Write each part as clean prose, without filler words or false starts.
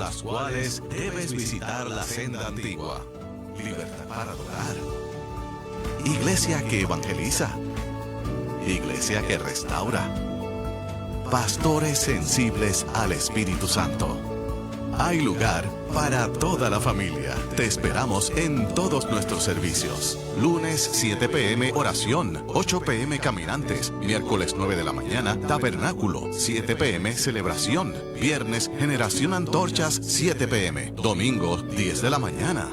las cuales debes visitar la senda antigua. Libertad para adorar. Iglesia que evangeliza. Iglesia que restaura. Pastores sensibles al Espíritu Santo. Hay lugar para toda la familia. Te esperamos en todos nuestros servicios. Lunes 7 p.m. oración, 8 p.m. caminantes. Miércoles 9 de la mañana tabernáculo, 7 p.m. celebración. Viernes generación antorchas, 7 p.m. Domingo 10 de la mañana.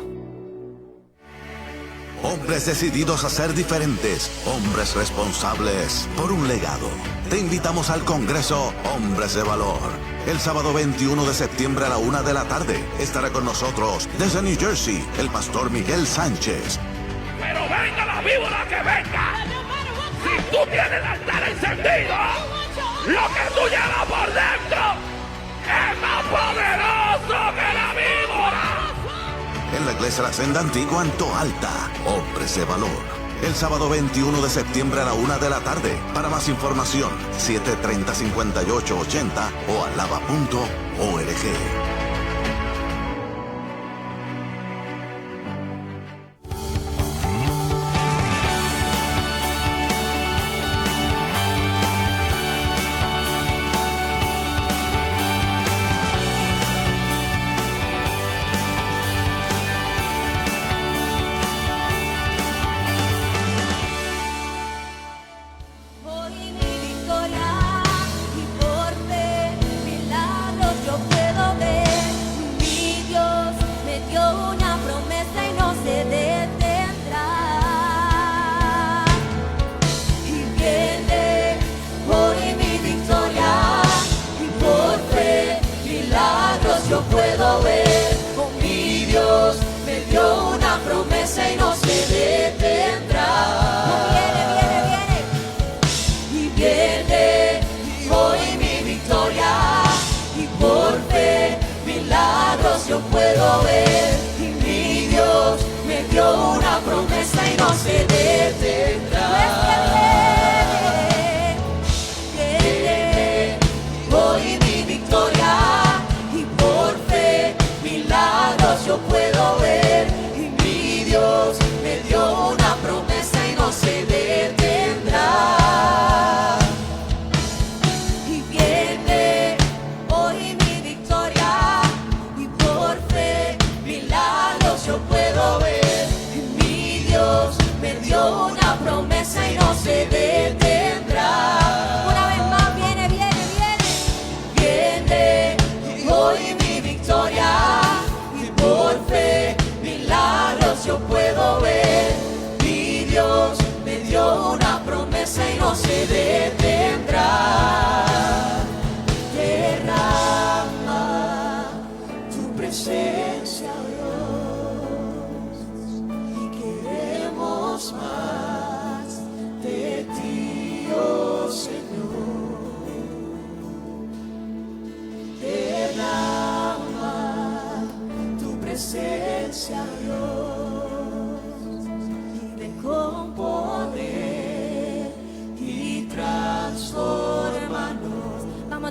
Hombres decididos a ser diferentes, hombres responsables por un legado. Te invitamos al Congreso Hombres de Valor. El sábado 21 de septiembre a la 1 de la tarde estará con nosotros desde New Jersey el pastor Miguel Sánchez. Pero venga la víbora que venga. Si tú tienes el altar encendido, lo que tú llevas por dentro es más poderoso que la víbora. En la iglesia La Senda Antigua en Toalta, Hombres de Valor. El sábado 21 de septiembre a la 1 de la tarde. Para más información, 730-5880 o alaba.org.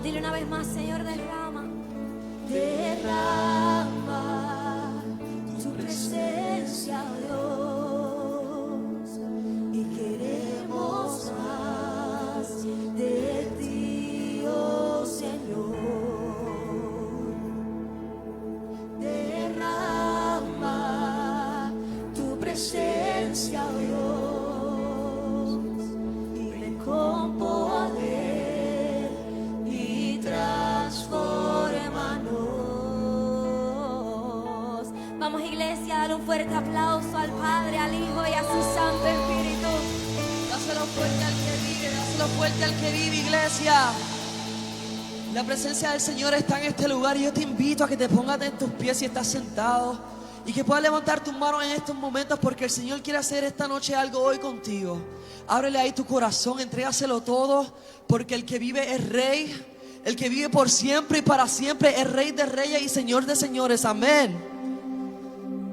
Dile una vez más, Señor, derrama tu presencia, Dios, y queremos más de ti, oh Señor. Derrama tu presencia, Dios, y ven con poder. Vamos, iglesia, a dar un fuerte aplauso al Padre, al Hijo y a su Santo Espíritu. Dáselo fuerte al que vive, dáselo fuerte al que vive, iglesia. La presencia del Señor está en este lugar y yo te invito a que te pongas en tus pies si estás sentado y que puedas levantar tus manos en estos momentos, porque el Señor quiere hacer esta noche algo hoy contigo. Ábrele ahí tu corazón, entrégaselo todo, porque el que vive es Rey. El que vive por siempre y para siempre es Rey de Reyes y Señor de Señores. Amén.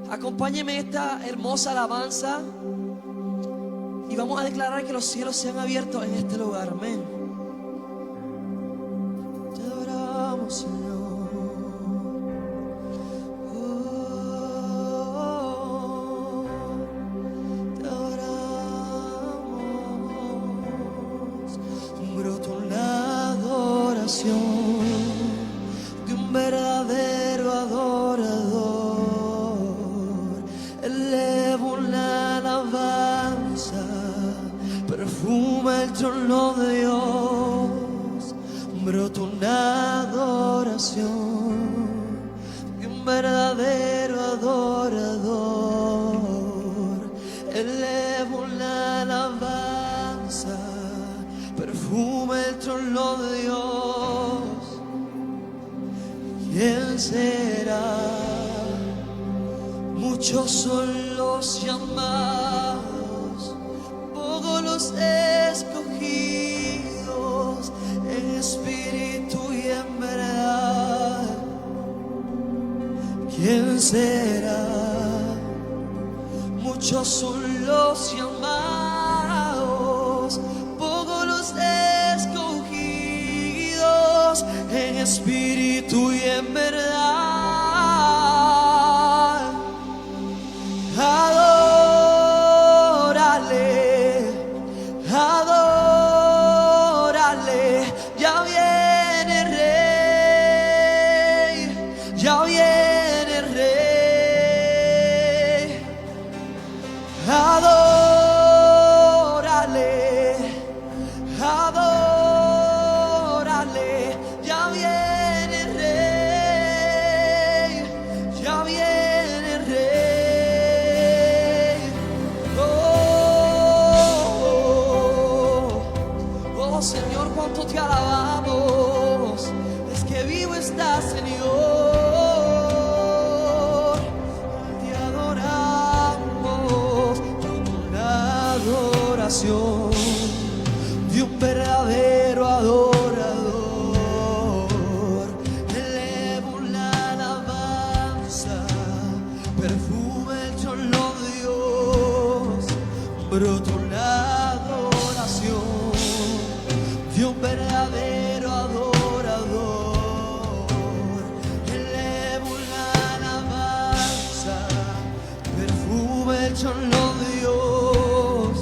Acompáñeme en esta hermosa alabanza y vamos a declarar que los cielos se han abierto en este lugar. Amén. Te adoramos, Señor. el trono de Dios brota una adoración de un verdadero adorador. Elevo la alabanza, perfuma el trono de Dios. ¿Quién será? Muchos son los llamados, pocos los escogidos, en espíritu y en verdad. ¿Quién será? Muchos son los llamados, pocos los escogidos, en espíritu y en verdad. Adórale, adórale, ya viene el rey, ya viene el rey. Adórale, adórale, ya viene el rey, ya viene el rey. Oh, Señor, cuánto te alabamos, es que vivo está, Señor. Te adoramos con una adoración de un verdadero adorador. Elevo la alabanza, perfume el trono de Dios, brota una adoración de un verdadero adorador. Elevo la alabanza, perfume el trono de Dios.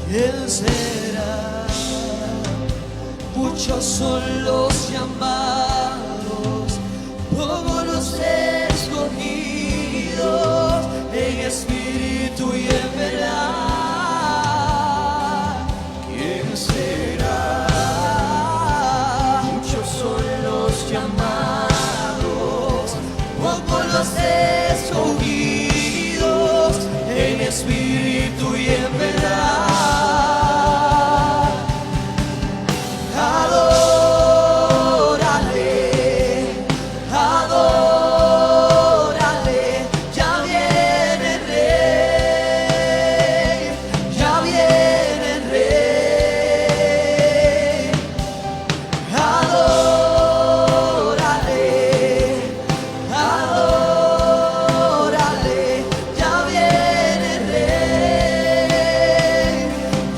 ¿Quién será? Muchos son los llamados, pocos los escogidos, en espíritu y en verdad. ¿Quién será? Muchos son los llamados, pocos los escogidos, en espíritu y en verdad. Adórale, adórale, ya viene el rey, ya viene el rey. Adórale, adórale, ya viene el rey,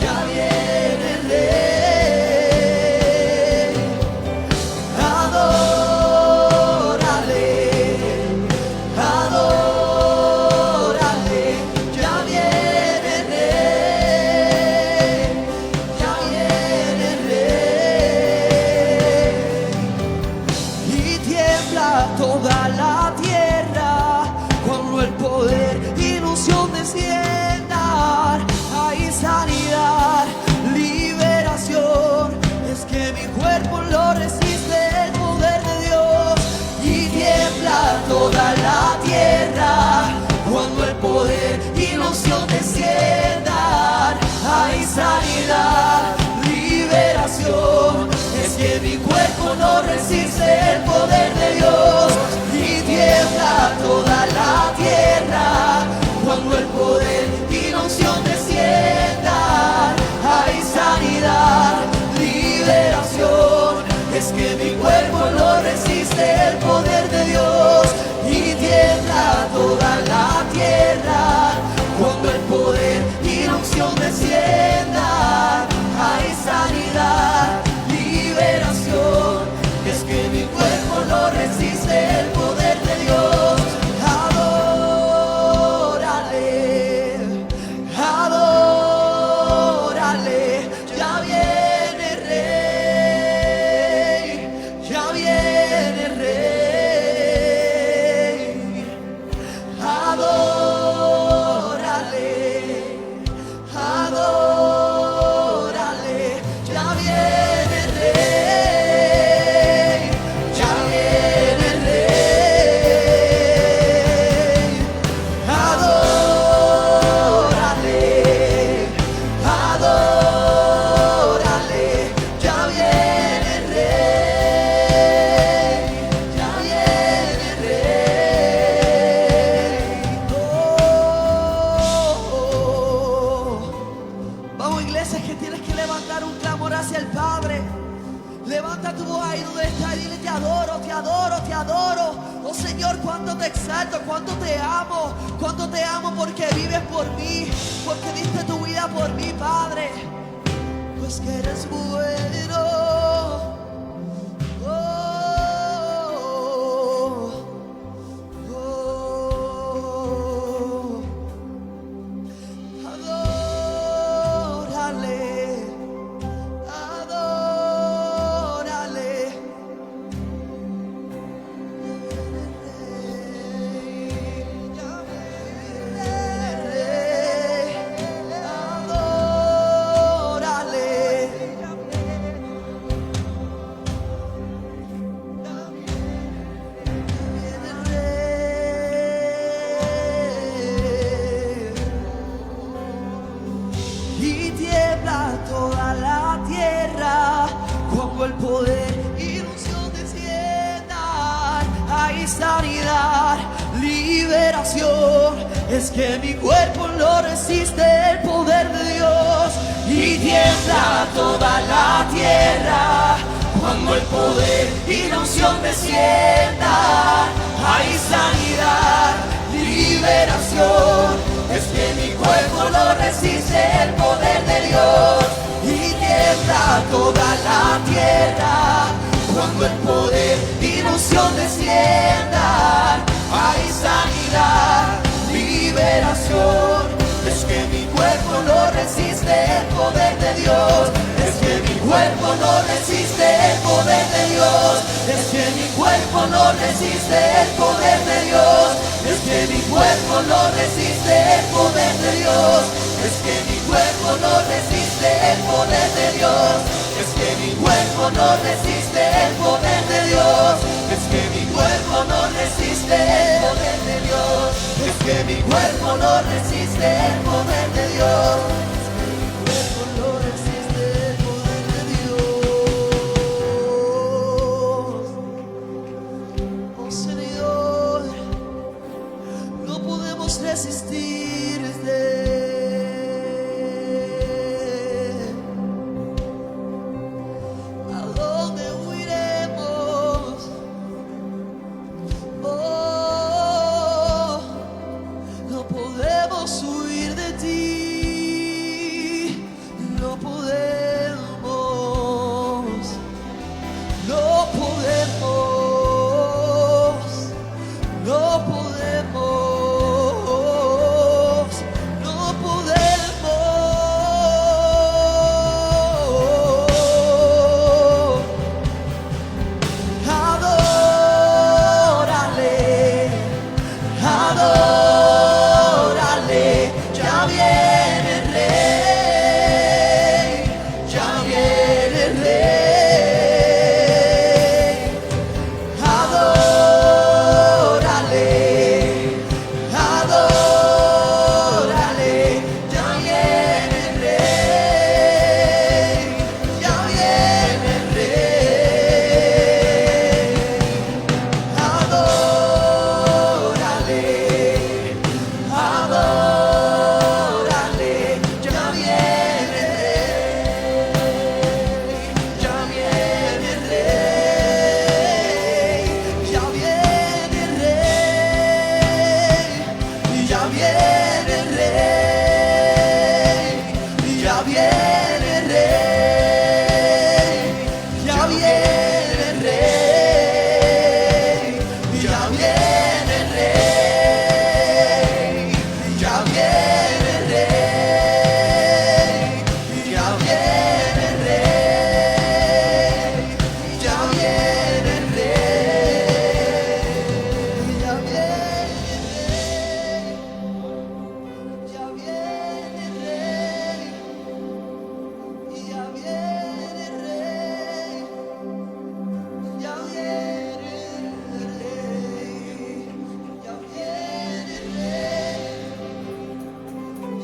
ya viene el rey. Adórale, adórale, ya viene el rey, ya viene el rey. Y tiembla toda la tierra cuando el poder y la unción desciendan. Hay sanidad, liberación, es que mi cuerpo lo resiste el poder de Dios. Y tiembla toda la tierra cuando el poder y la unción desciendan. Hay sanidad, liberación, es que mi cuerpo no resiste el poder de Dios. Y tiembla toda la tierra cuando el poder y la unción desciendan. Hay sanidad, liberación, es que mi cuerpo no resiste el poder de Dios. Y tiembla toda la tierra cuando el poder y la unción desciendan. Hay sanidad, liberación, es que mi cuerpo no resiste el poder de Dios. Adórale, adórale, ya viene el rey, ya viene el rey. Adórale, adórale. Oh Señor, cuánto te exalto, cuánto te amo porque vives por mí, porque diste tu vida por mí, Padre. Pues que eres bueno. Oh, oh, oh. Adórale, adórale. Y tiembla toda la tierra cuando el poder y la unción desciendan. Hay sanidad, liberación. Es que mi cuerpo no resiste el poder de Dios. Y tiembla toda la tierra cuando el poder y la unción desciendan. Hay sanidad, liberación. Es que mi cuerpo no resiste el poder de Dios. Y tiembla toda la tierra cuando el poder y la unción desciendan. Hay sanidad, liberación. Es que mi cuerpo no resiste el poder de Dios. Es que mi cuerpo no resiste el poder de Dios. Es que mi cuerpo no resiste el poder de Dios. Es que mi cuerpo no resiste el poder de Dios. Es que mi cuerpo no resiste el poder de Dios. Es que mi cuerpo no resiste el poder de Dios. Es que mi cuerpo no resiste el poder de Dios. Es que mi cuerpo no resiste el poder de Dios. Es que mi cuerpo no resiste el poder de Dios. Oh Señor, no podemos resistirte. ¿A dónde huiremos? Oh, no podemos huir de ti. No podemos. No podemos. No podemos. No podemos. Adórale, adórale, ya viene el rey, ya viene el rey. Adórale, adórale, ya viene el rey, ya viene el rey. Adórale, adórale, ya viene el rey, ya viene el rey, ya viene el rey, ya viene el rey, ya viene el rey, ya viene el rey, ya viene el rey, ya viene el rey, ya viene el rey, ya viene el rey, ya viene el rey, ya viene el rey, ya viene el rey, ya viene el rey,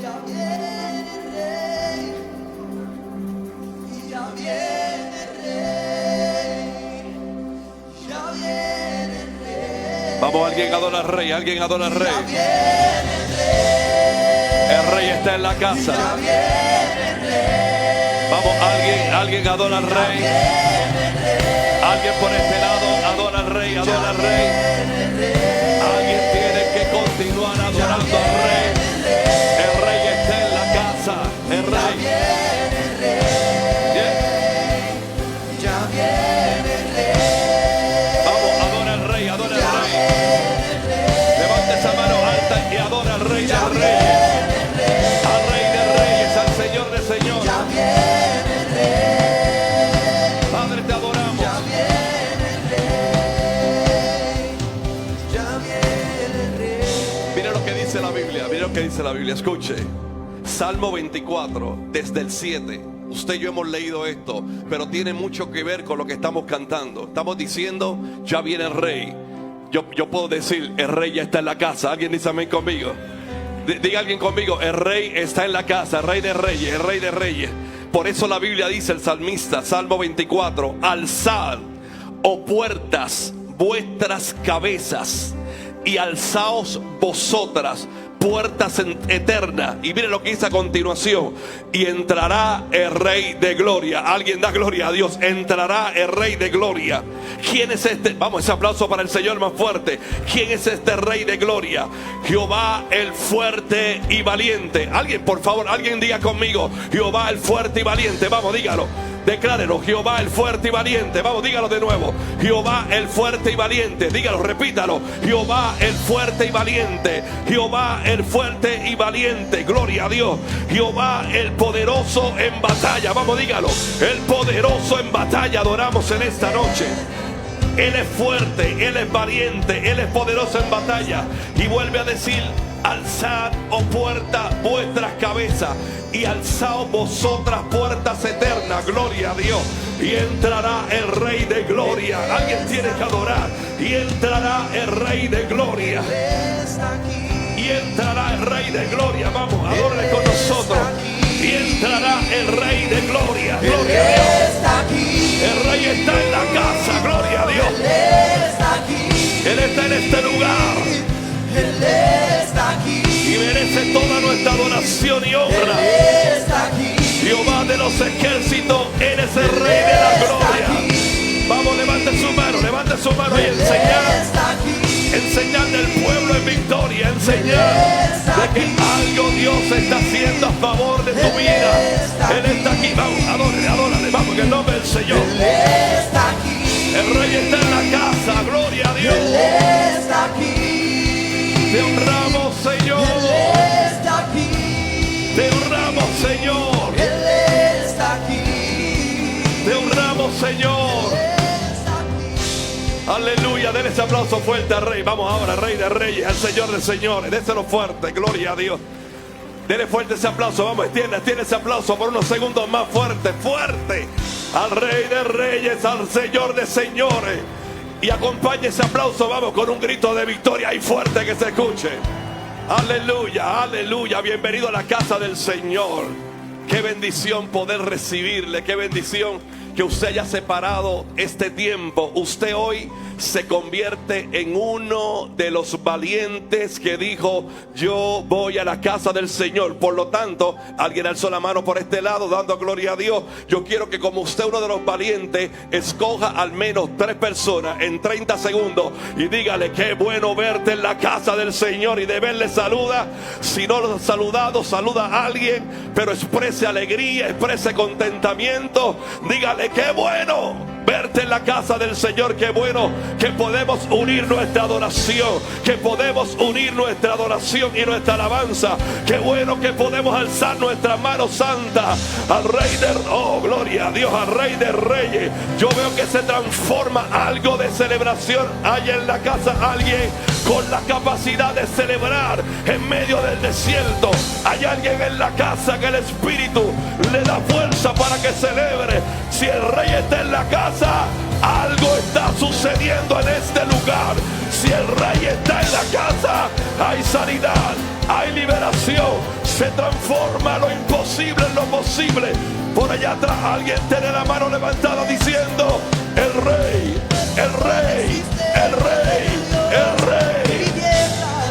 ya viene el rey, ya viene el rey, ya viene el rey. Vamos, alguien adora al rey, alguien adora al Ya rey. viene el rey, El rey está en la ya casa. viene el rey, Vamos, alguien adora al rey. Alguien por este lado adora al rey, adora al rey. que dice la Biblia. Escuche, Salmo 24, desde el 7. Usted y yo hemos leído esto, pero tiene mucho que ver con lo que estamos cantando. Estamos diciendo, ya viene el rey. Yo puedo decir, el rey ya está en la casa. ¿Alguien dice amén conmigo? Diga alguien conmigo, el rey está en la casa, el rey de reyes, el rey de reyes. Por eso la Biblia dice, el salmista, Salmo 24, alzad, oh puertas, vuestras cabezas, y alzaos vosotras, puertas eternas. Y mire lo que dice a continuación: y entrará el Rey de Gloria. Alguien da gloria a Dios. Entrará el Rey de Gloria. ¿Quién es este? Vamos, ese aplauso para el Señor más fuerte. ¿Quién es este Rey de Gloria? Jehová el fuerte y valiente. Alguien, por favor, alguien diga conmigo, Jehová el fuerte y valiente. Vamos, dígalo. Declárelo, Jehová el fuerte y valiente. Vamos, dígalo de nuevo. Jehová el fuerte y valiente. Dígalo, repítalo. Jehová el fuerte y valiente. Jehová el fuerte y valiente. Gloria a Dios. Jehová el poderoso en batalla. Vamos, dígalo. El poderoso en batalla adoramos en esta noche. Él es fuerte, Él es valiente, Él es poderoso en batalla. Y vuelve a decir, alzad, oh puertas, vuestras cabezas, y alzaos vosotras, puertas eternas. Gloria a Dios. Y entrará el Rey de Gloria. Alguien tiene que adorar. Y entrará el Rey de Gloria. Y entrará el Rey de Gloria. Vamos, adórale con nosotros. Y entrará el Rey de Gloria. Gloria a Dios. El Rey está en la casa. Gloria a Dios. Él está en este lugar. Y merece toda nuestra adoración y honra. Jehová de los ejércitos, Él es el Rey de la gloria. Vamos, levante su mano y enseñar del pueblo en victoria, enseñar de que algo Dios está haciendo a favor de tu vida. Él está aquí. Vamos, adórale, vamos, en el nombre del Señor. El Rey está en la casa. Gloria a Dios. Te honramos, Señor. Te honramos, Señor. Te honramos, Señor. Aleluya. Den ese aplauso fuerte al Rey. Vamos ahora, Rey de Reyes, al Señor de Señores. Déselo fuerte. Gloria a Dios. Denle fuerte ese aplauso. Vamos, extiende ese aplauso por unos segundos más. Fuerte, fuerte. Al Rey de Reyes, al Señor de Señores. Y acompañe ese aplauso, vamos, con un grito de victoria y fuerte que se escuche. Aleluya, aleluya. Bienvenido a la casa del Señor. Qué bendición poder recibirle. Qué bendición que usted haya separado este tiempo. Usted hoy se convierte en uno de los valientes que dijo, yo voy a la casa del Señor. Por lo tanto, alguien alzó la mano por este lado dando gloria a Dios. Yo quiero que, como usted uno de los valientes, escoja al menos 3 personas en 30 segundos y dígale, qué bueno verte en la casa del Señor. Y de verle saluda. Si no lo ha saludado, saluda a alguien, pero exprese alegría, exprese contentamiento. Dígale, qué bueno verte en la casa del Señor. Qué bueno que podemos unir nuestra adoración, que podemos unir nuestra adoración y nuestra alabanza. Qué bueno que podemos alzar nuestra mano santa al Rey de... Oh, gloria a Dios, al Rey de Reyes. Yo veo que se transforma algo de celebración. Hay en la casa alguien con la capacidad de celebrar en medio del desierto. Hay alguien en la casa que el Espíritu le da fuerza para que celebre. Si el Rey está en la casa, algo está sucediendo en este lugar. Si el Rey está en la casa, hay sanidad, hay liberación. Se transforma lo imposible en lo posible. Por allá atrás alguien tiene la mano levantada diciendo, el Rey, el Rey, el Rey, el Rey.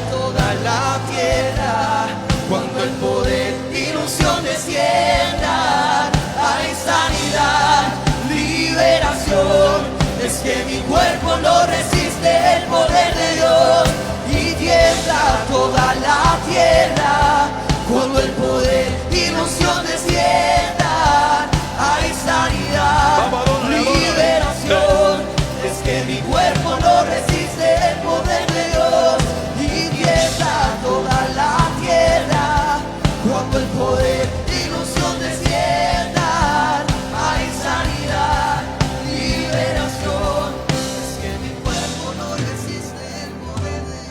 Toda la tierra, cuando el poder y unción desciendan, hay sanidad, liberación. Es que mi cuerpo no resiste el poder de Dios. Y tiembla toda la tierra cuando el poder y unción desciendan, hay sanidad, liberación. Es que mi cuerpo no resiste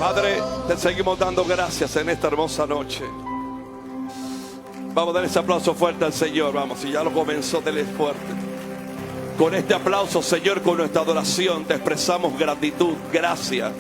Padre, te seguimos dando gracias en esta hermosa noche. Vamos a dar ese aplauso fuerte al Señor. Vamos, si ya lo comenzó, dele fuerte. Con este aplauso, Señor, con nuestra adoración, te expresamos gratitud, gracias.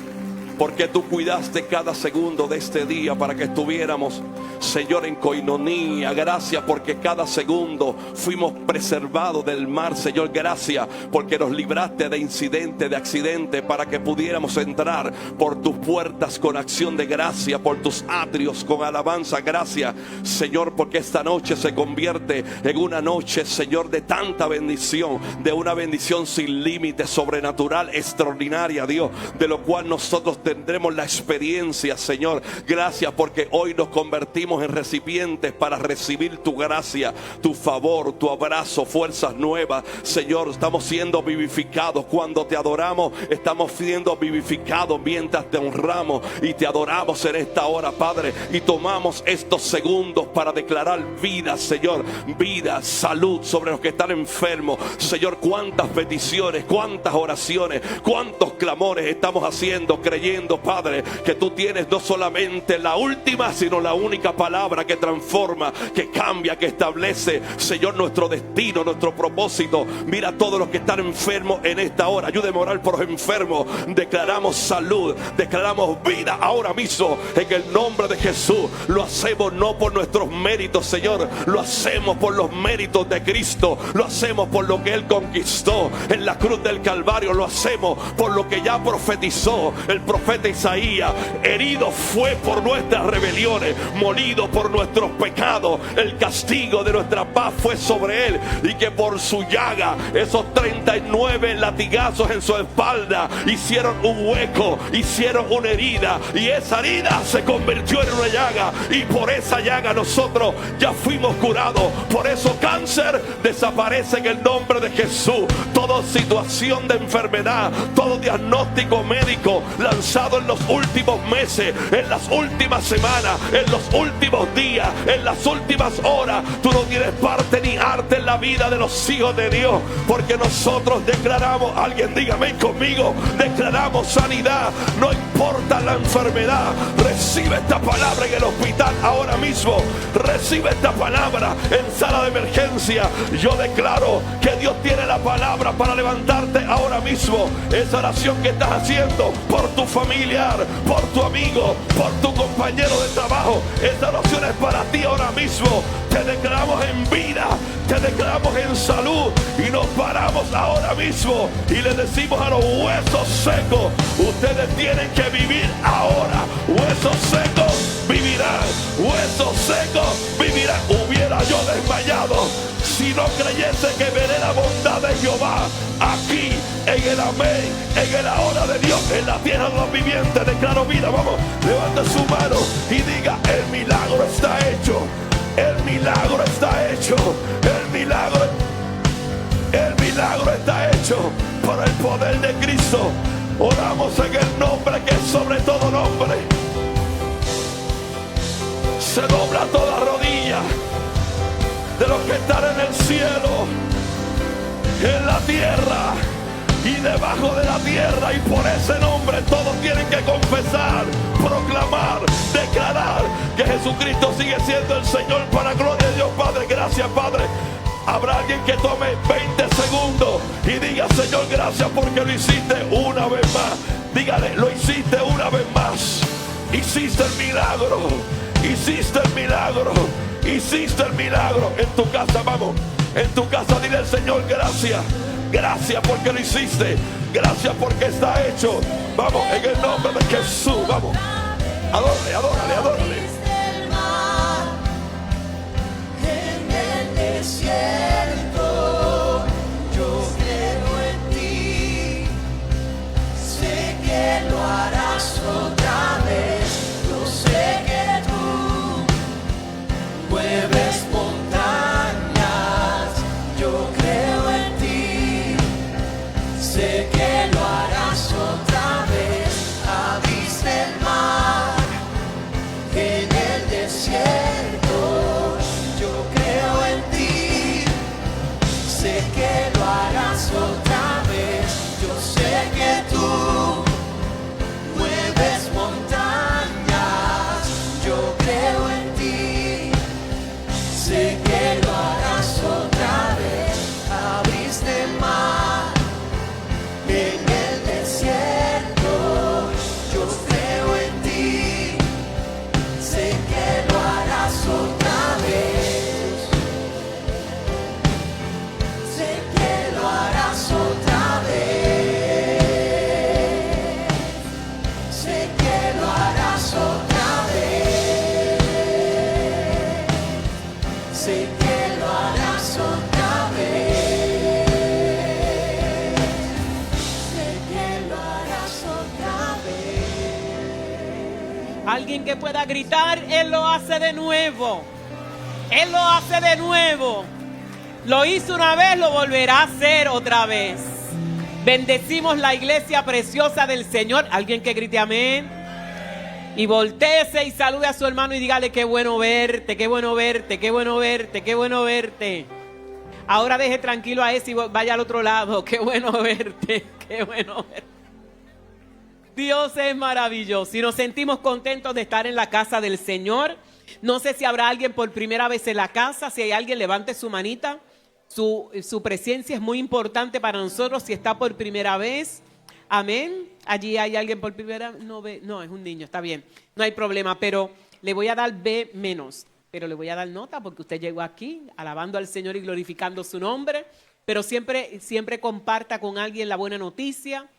Porque tú cuidaste cada segundo de este día para que estuviéramos, Señor, en coinonía. Gracias porque cada segundo fuimos preservados del mar, Señor. Gracias porque nos libraste de incidente, de accidente, para que pudiéramos entrar por tus puertas con acción de gracia, por tus atrios con alabanza. Gracias, Señor, porque esta noche se convierte en una noche, Señor, de tanta bendición, de una bendición sin límites, sobrenatural, extraordinaria, Dios, de lo cual nosotros tendremos la experiencia, Señor. Gracias porque hoy nos convertimos en recipientes para recibir tu gracia, tu favor, tu abrazo, fuerzas nuevas, Señor. Estamos siendo vivificados cuando te adoramos. Estamos siendo vivificados mientras te honramos y te adoramos en esta hora, Padre. Y tomamos estos segundos para declarar vida, Señor, vida, salud sobre los que están enfermos, Señor. Cuántas peticiones, cuántas oraciones, cuántos clamores estamos haciendo, creyendo, Padre, que tú tienes no solamente la última, sino la única palabra que transforma, que cambia, que establece, Señor, nuestro destino, nuestro propósito. Mira a todos los que están enfermos en esta hora. Ayúdeme a orar por los enfermos. Declaramos salud, declaramos vida ahora mismo en el nombre de Jesús. Lo hacemos no por nuestros méritos, Señor. Lo hacemos por los méritos de Cristo. Lo hacemos por lo que Él conquistó en la cruz del Calvario. Lo hacemos por lo que ya profetizó el profeta Isaías. Herido fue por nuestras rebeliones, molido por nuestros pecados. El castigo de nuestra paz fue sobre Él, y que por su llaga, esos 39 latigazos en su espalda hicieron un hueco, hicieron una herida, y esa herida se convirtió en una llaga, y por esa llaga nosotros ya fuimos curados. Por eso cáncer desaparece en el nombre de Jesús. Toda situación de enfermedad, todo diagnóstico médico lanzado en los últimos meses, en las últimas semanas, en los últimos días, en las últimas horas, tú no tienes parte ni arte en la vida de los hijos de Dios, porque nosotros declaramos, alguien dígame conmigo, declaramos sanidad. No importa la enfermedad, recibe esta palabra en el hospital ahora mismo, recibe esta palabra en sala de emergencia. Yo declaro que Dios tiene la palabra para levantarte ahora mismo. Esa oración que estás haciendo por tu familiar, por tu amigo, por tu compañero de trabajo, esta oración es para ti ahora mismo. Te declaramos en vida, te declaramos en salud, y nos paramos ahora mismo y le decimos a los huesos secos: ustedes tienen que vivir ahora. Huesos secos vivirán, huesos secos vivirán. Hubiera yo desmayado si no creyese que veré la bondad de Jehová aquí en el amén, en el ahora de Dios, en la tierra de los vivientes. Declaro vida. Vamos, levante su mano y diga: el milagro está hecho, el milagro está hecho, el milagro está hecho por el poder de Cristo. Oramos en el nombre que es sobre todo nombre. Se dobla toda rodilla de los que están en el cielo, en la tierra y debajo de la tierra, y por ese nombre todos tienen que confesar, proclamar, declarar que Jesucristo sigue siendo el Señor, para gloria de Dios Padre. Gracias, Padre. Habrá alguien que tome 20 segundos y diga: Señor, gracias porque lo hiciste una vez más. Dígale: lo hiciste una vez más. Hiciste el milagro, hiciste el milagro, hiciste el milagro. En tu casa, vamos, en tu casa dile al Señor: gracias, gracias porque lo hiciste, gracias porque está hecho. Vamos, en el nombre de Jesús, vamos. Adórale, adórale, adórale. Desierto, yo creo en ti, sé que lo harás otra vez, yo sé que tú mueves montañas, yo creo en ti, sé que lo harás otra vez, abriste el mar, que sé que lo harás otra vez. Sé que lo harás otra vez. Sé que lo harás otra vez. Alguien que pueda gritar, Él lo hace de nuevo. Él lo hace de nuevo. Lo hizo una vez, lo volverá a hacer otra vez. Bendecimos la iglesia preciosa del Señor. Alguien que grite amén. Y voltéese y salude a su hermano y dígale: qué bueno verte, qué bueno verte, qué bueno verte, qué bueno verte. Ahora deje tranquilo a ese y vaya al otro lado. Qué bueno verte, qué bueno verte. Dios es maravilloso y nos sentimos contentos de estar en la casa del Señor. No sé si habrá alguien por primera vez en la casa. Si hay alguien, levante su manita. Su presencia es muy importante para nosotros si está por primera vez. Amén. Allí hay alguien por primera vez. No, es un niño, está bien. No hay problema, pero le voy a dar B menos. Pero le voy a dar nota porque usted llegó aquí alabando al Señor y glorificando su nombre. Pero siempre comparta con alguien la buena noticia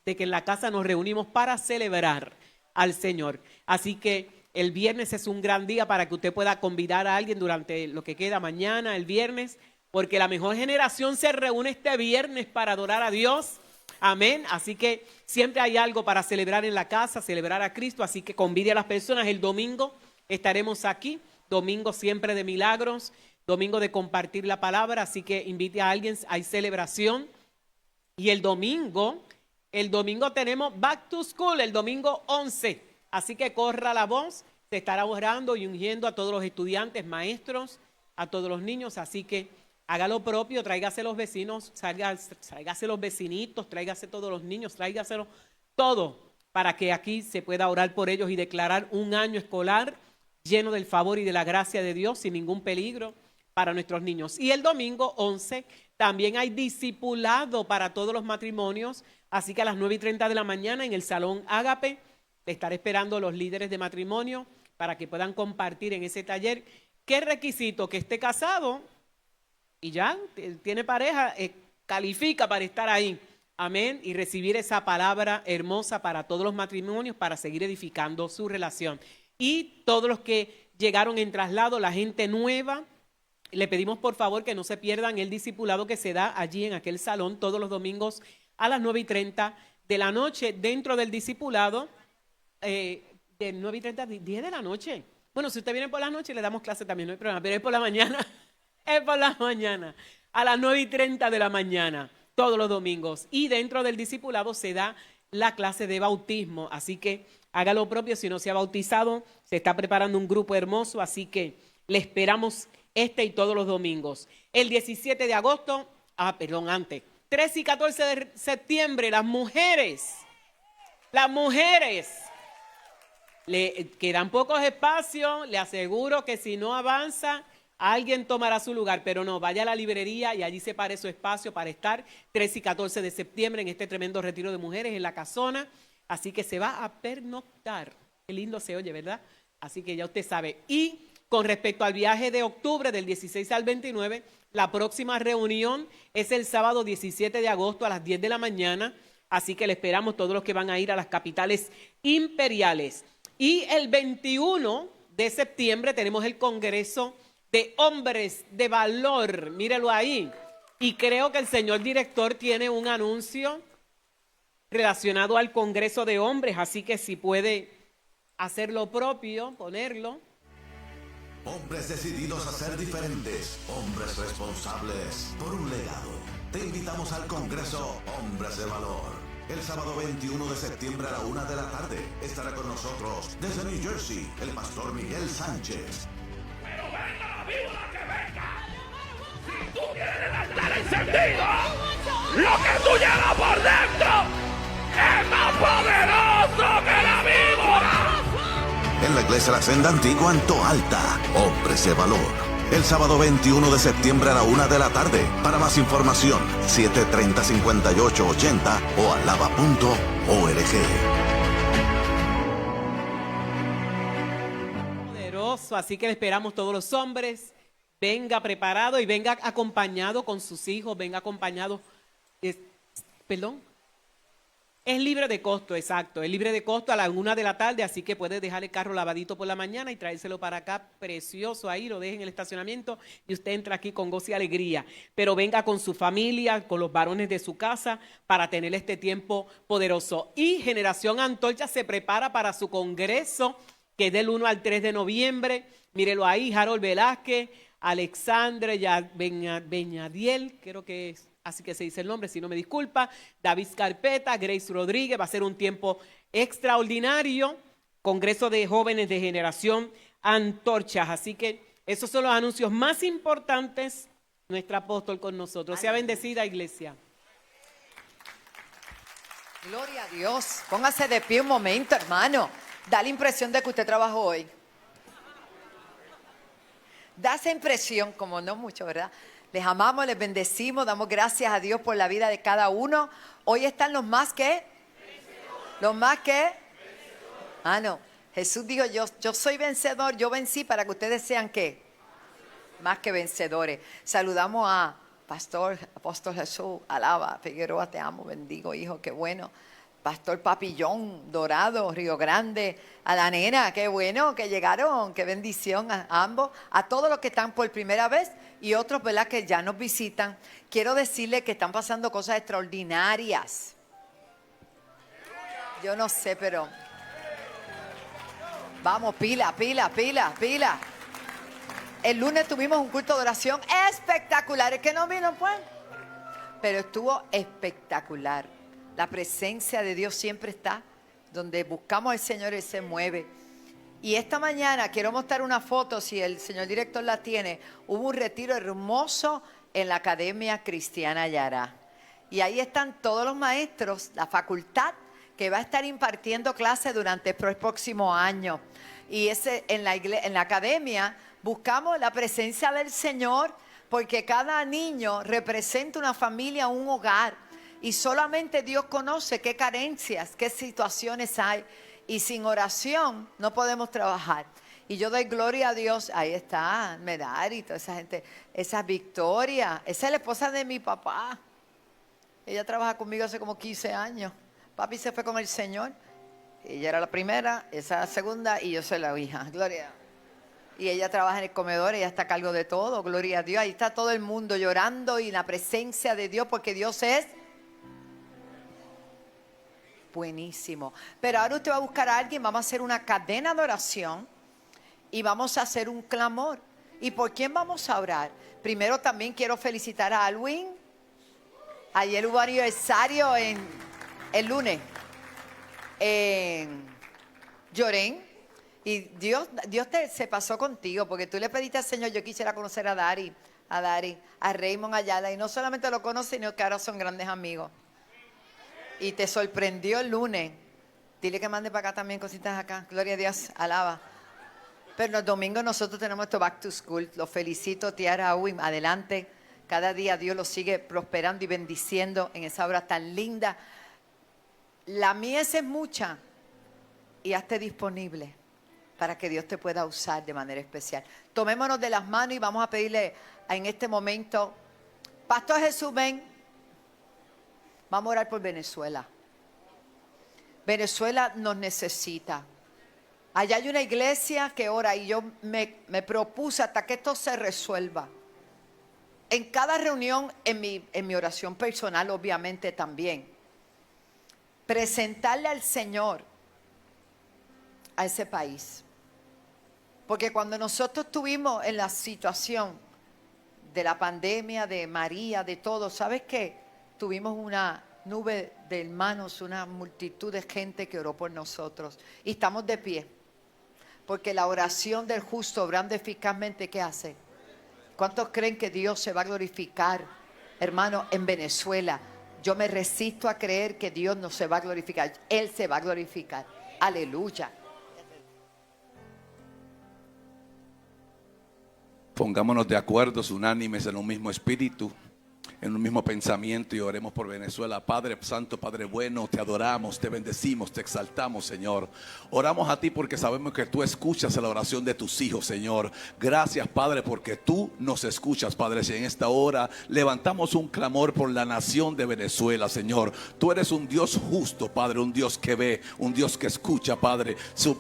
de que en la casa nos reunimos para celebrar al Señor. Así que el viernes es un gran día para que usted pueda convidar a alguien durante lo que queda mañana, el viernes, porque la mejor generación se reúne este viernes para adorar a Dios. Amén. Así que siempre hay algo para celebrar en la casa, celebrar a Cristo. Así que convide a las personas. El domingo estaremos aquí. Domingo siempre de milagros. Domingo de compartir la palabra. Así que invite a alguien. Hay celebración. Y el domingo tenemos Back to School, el domingo 11. Así que corra la voz. Se estará orando y ungiendo a todos los estudiantes, maestros, a todos los niños. Así que haga lo propio, tráigase los vecinos, tráigase los vecinitos, tráigase todos los niños, tráigaselo todo para que aquí se pueda orar por ellos y declarar un año escolar lleno del favor y de la gracia de Dios sin ningún peligro para nuestros niños. Y el domingo 11 también hay discipulado para todos los matrimonios, así que a las 9:30 de la mañana en el Salón Ágape le estaré esperando los líderes de matrimonio para que puedan compartir en ese taller. ¿Qué requisito? Que esté casado y ya tiene pareja, califica para estar ahí. Amén. Y recibir esa palabra hermosa para todos los matrimonios para seguir edificando su relación. Y todos los que llegaron en traslado, la gente nueva, le pedimos por favor que no se pierdan el discipulado que se da allí en aquel salón todos los domingos a las 9:30 de la noche. Dentro del discipulado, de 9:30 a 10 de la noche. Bueno, si usted viene por la noche le damos clase también, no hay problema, pero es por la mañana. Es por la mañana, a las 9:30 de la mañana, todos los domingos. Y dentro del discipulado se da la clase de bautismo. Así que haga lo propio si no se ha bautizado. Se está preparando un grupo hermoso, así que le esperamos y todos los domingos. El 17 de agosto, antes, 13 y 14 de septiembre, las mujeres, le quedan pocos espacios. Le aseguro que si no avanza, alguien tomará su lugar, pero no, vaya a la librería y allí separe su espacio para estar 13 y 14 de septiembre en este tremendo retiro de mujeres en la casona. Así que se va a pernoctar. Qué lindo se oye, ¿verdad? Así que ya usted sabe. Y con respecto al viaje de octubre del 16 al 29, la próxima reunión es el sábado 17 de agosto a las 10 de la mañana. Así que le esperamos todos los que van a ir a las capitales imperiales. Y el 21 de septiembre tenemos el Congreso de Hombres de Valor, mírelo ahí. Y creo que el señor director tiene un anuncio relacionado al Congreso de Hombres, así que si puede hacer lo propio, ponerlo. Hombres decididos a ser diferentes, hombres responsables por un legado. Te invitamos al Congreso Hombres de Valor. El sábado 21 de septiembre a la 1 de la tarde estará con nosotros desde New Jersey el pastor Miguel Sánchez. Pero venga la víbora que venga. Si tú tienes el altar encendido, lo que tú llevas por dentro es más poderoso que la víbora. En la iglesia La Senda Antigua en Toalta, Hombres de Valor. El sábado 21 de septiembre a la 1 de la tarde. Para más información, 730-5880 o alaba.org. Poderoso, así que le esperamos todos los hombres. Venga preparado y venga acompañado con sus hijos, venga acompañado. Es libre de costo, exacto. Es libre de costo a la 1 de la tarde, así que puedes dejar el carro lavadito por la mañana y traérselo para acá, precioso ahí, lo deje en el estacionamiento y usted entra aquí con gozo y alegría. Pero venga con su familia, con los varones de su casa, para tener este tiempo poderoso. Y Generación Antorcha se prepara para su congreso, que es del 1 al 3 de noviembre. Mírelo ahí, Harold Velázquez, Alexandre Beñadiel, creo que es. Así que se dice el nombre, si no me disculpa, David Carpeta, Grace Rodríguez, va a ser un tiempo extraordinario, Congreso de Jóvenes de Generación Antorchas. Así que esos son los anuncios más importantes. Nuestra apóstol con nosotros. Sea bendecida, iglesia. Gloria a Dios. Póngase de pie un momento, hermano. Da la impresión de que usted trabajó hoy. Da esa impresión, como no mucho, ¿verdad? Les amamos, les bendecimos, damos gracias a Dios por la vida de cada uno. Hoy están los más que. ¿Los más que? Ah, no. Jesús dijo, yo soy vencedor, yo vencí para que ustedes sean ¿qué? Más que vencedores. Saludamos a Apóstol Jesús, alaba, Figueroa, te amo, bendigo, hijo, qué bueno. Pastor Papillón, Dorado, Río Grande, a la nena, qué bueno que llegaron, qué bendición a ambos, a todos los que están por primera vez y otros, ¿verdad?, que ya nos visitan. Quiero decirles que están pasando cosas extraordinarias. Yo no sé, pero vamos, pila. El lunes tuvimos un culto de oración espectacular. Es que no vino, pues, pero estuvo espectacular. La presencia de Dios siempre está. Donde buscamos al Señor, Él se mueve. Y esta mañana quiero mostrar una foto, si el señor director la tiene. Hubo un retiro hermoso en la Academia Cristiana Yará. Y ahí están todos los maestros, la facultad que va a estar impartiendo clases durante el próximo año. Y en la academia buscamos la presencia del Señor, porque cada niño representa una familia, un hogar. Y solamente Dios conoce qué carencias, qué situaciones hay. Y sin oración no podemos trabajar. Y yo doy gloria a Dios. Ahí está Medari y toda esa gente. Esa Victoria. Esa es la esposa de mi papá. Ella trabaja conmigo hace como 15 años. Papi se fue con el Señor. Ella era la primera, esa la segunda y yo soy la hija. Gloria. Y ella trabaja en el comedor, ella está a cargo de todo. Gloria a Dios. Ahí está todo el mundo llorando y la presencia de Dios, porque Dios es buenísimo. Pero ahora usted va a buscar a alguien, vamos a hacer una cadena de oración y vamos a hacer un clamor. ¿Y por quién vamos a orar? Primero también quiero felicitar a Alwin. Ayer hubo aniversario el lunes en Llorén. Y Dios se pasó contigo, porque tú le pediste al Señor, yo quisiera conocer a Dari, a Raymond Ayala, y no solamente lo conoce, sino que ahora son grandes amigos. Y te sorprendió el lunes. Dile que mande para acá también cositas acá. Gloria a Dios, alaba. Pero los domingos nosotros tenemos esto Back to School. Los felicito, Tiara Awin. Adelante. Cada día Dios los sigue prosperando y bendiciendo en esa obra tan linda. La mies es mucha. Y hazte disponible para que Dios te pueda usar de manera especial. Tomémonos de las manos y vamos a pedirle en este momento, Pastor Jesús, ven. Vamos a orar por Venezuela. Venezuela nos necesita. Allá hay una iglesia que ora y yo me propuse hasta que esto se resuelva. En cada reunión, en mi oración personal, obviamente también, presentarle al Señor a ese país. Porque cuando nosotros estuvimos en la situación de la pandemia, de María, de todo, ¿sabes qué? Tuvimos una nube de hermanos, una multitud de gente que oró por nosotros. Y estamos de pie. Porque la oración del justo, obrando eficazmente, ¿qué hace? ¿Cuántos creen que Dios se va a glorificar, hermano, en Venezuela? Yo me resisto a creer que Dios no se va a glorificar. Él se va a glorificar. Aleluya. Pongámonos de acuerdo, unánimes en un mismo espíritu. en un mismo pensamiento y oremos por Venezuela. Padre Santo, Padre bueno, te adoramos, te bendecimos, te exaltamos, Señor. Oramos a ti porque sabemos que tú escuchas la oración de tus hijos, Señor. Gracias, Padre, porque tú nos escuchas, Padre. Si en esta hora levantamos un clamor por la nación de Venezuela, Señor. Tú eres un Dios justo, Padre, un Dios que ve, un Dios que escucha, Padre.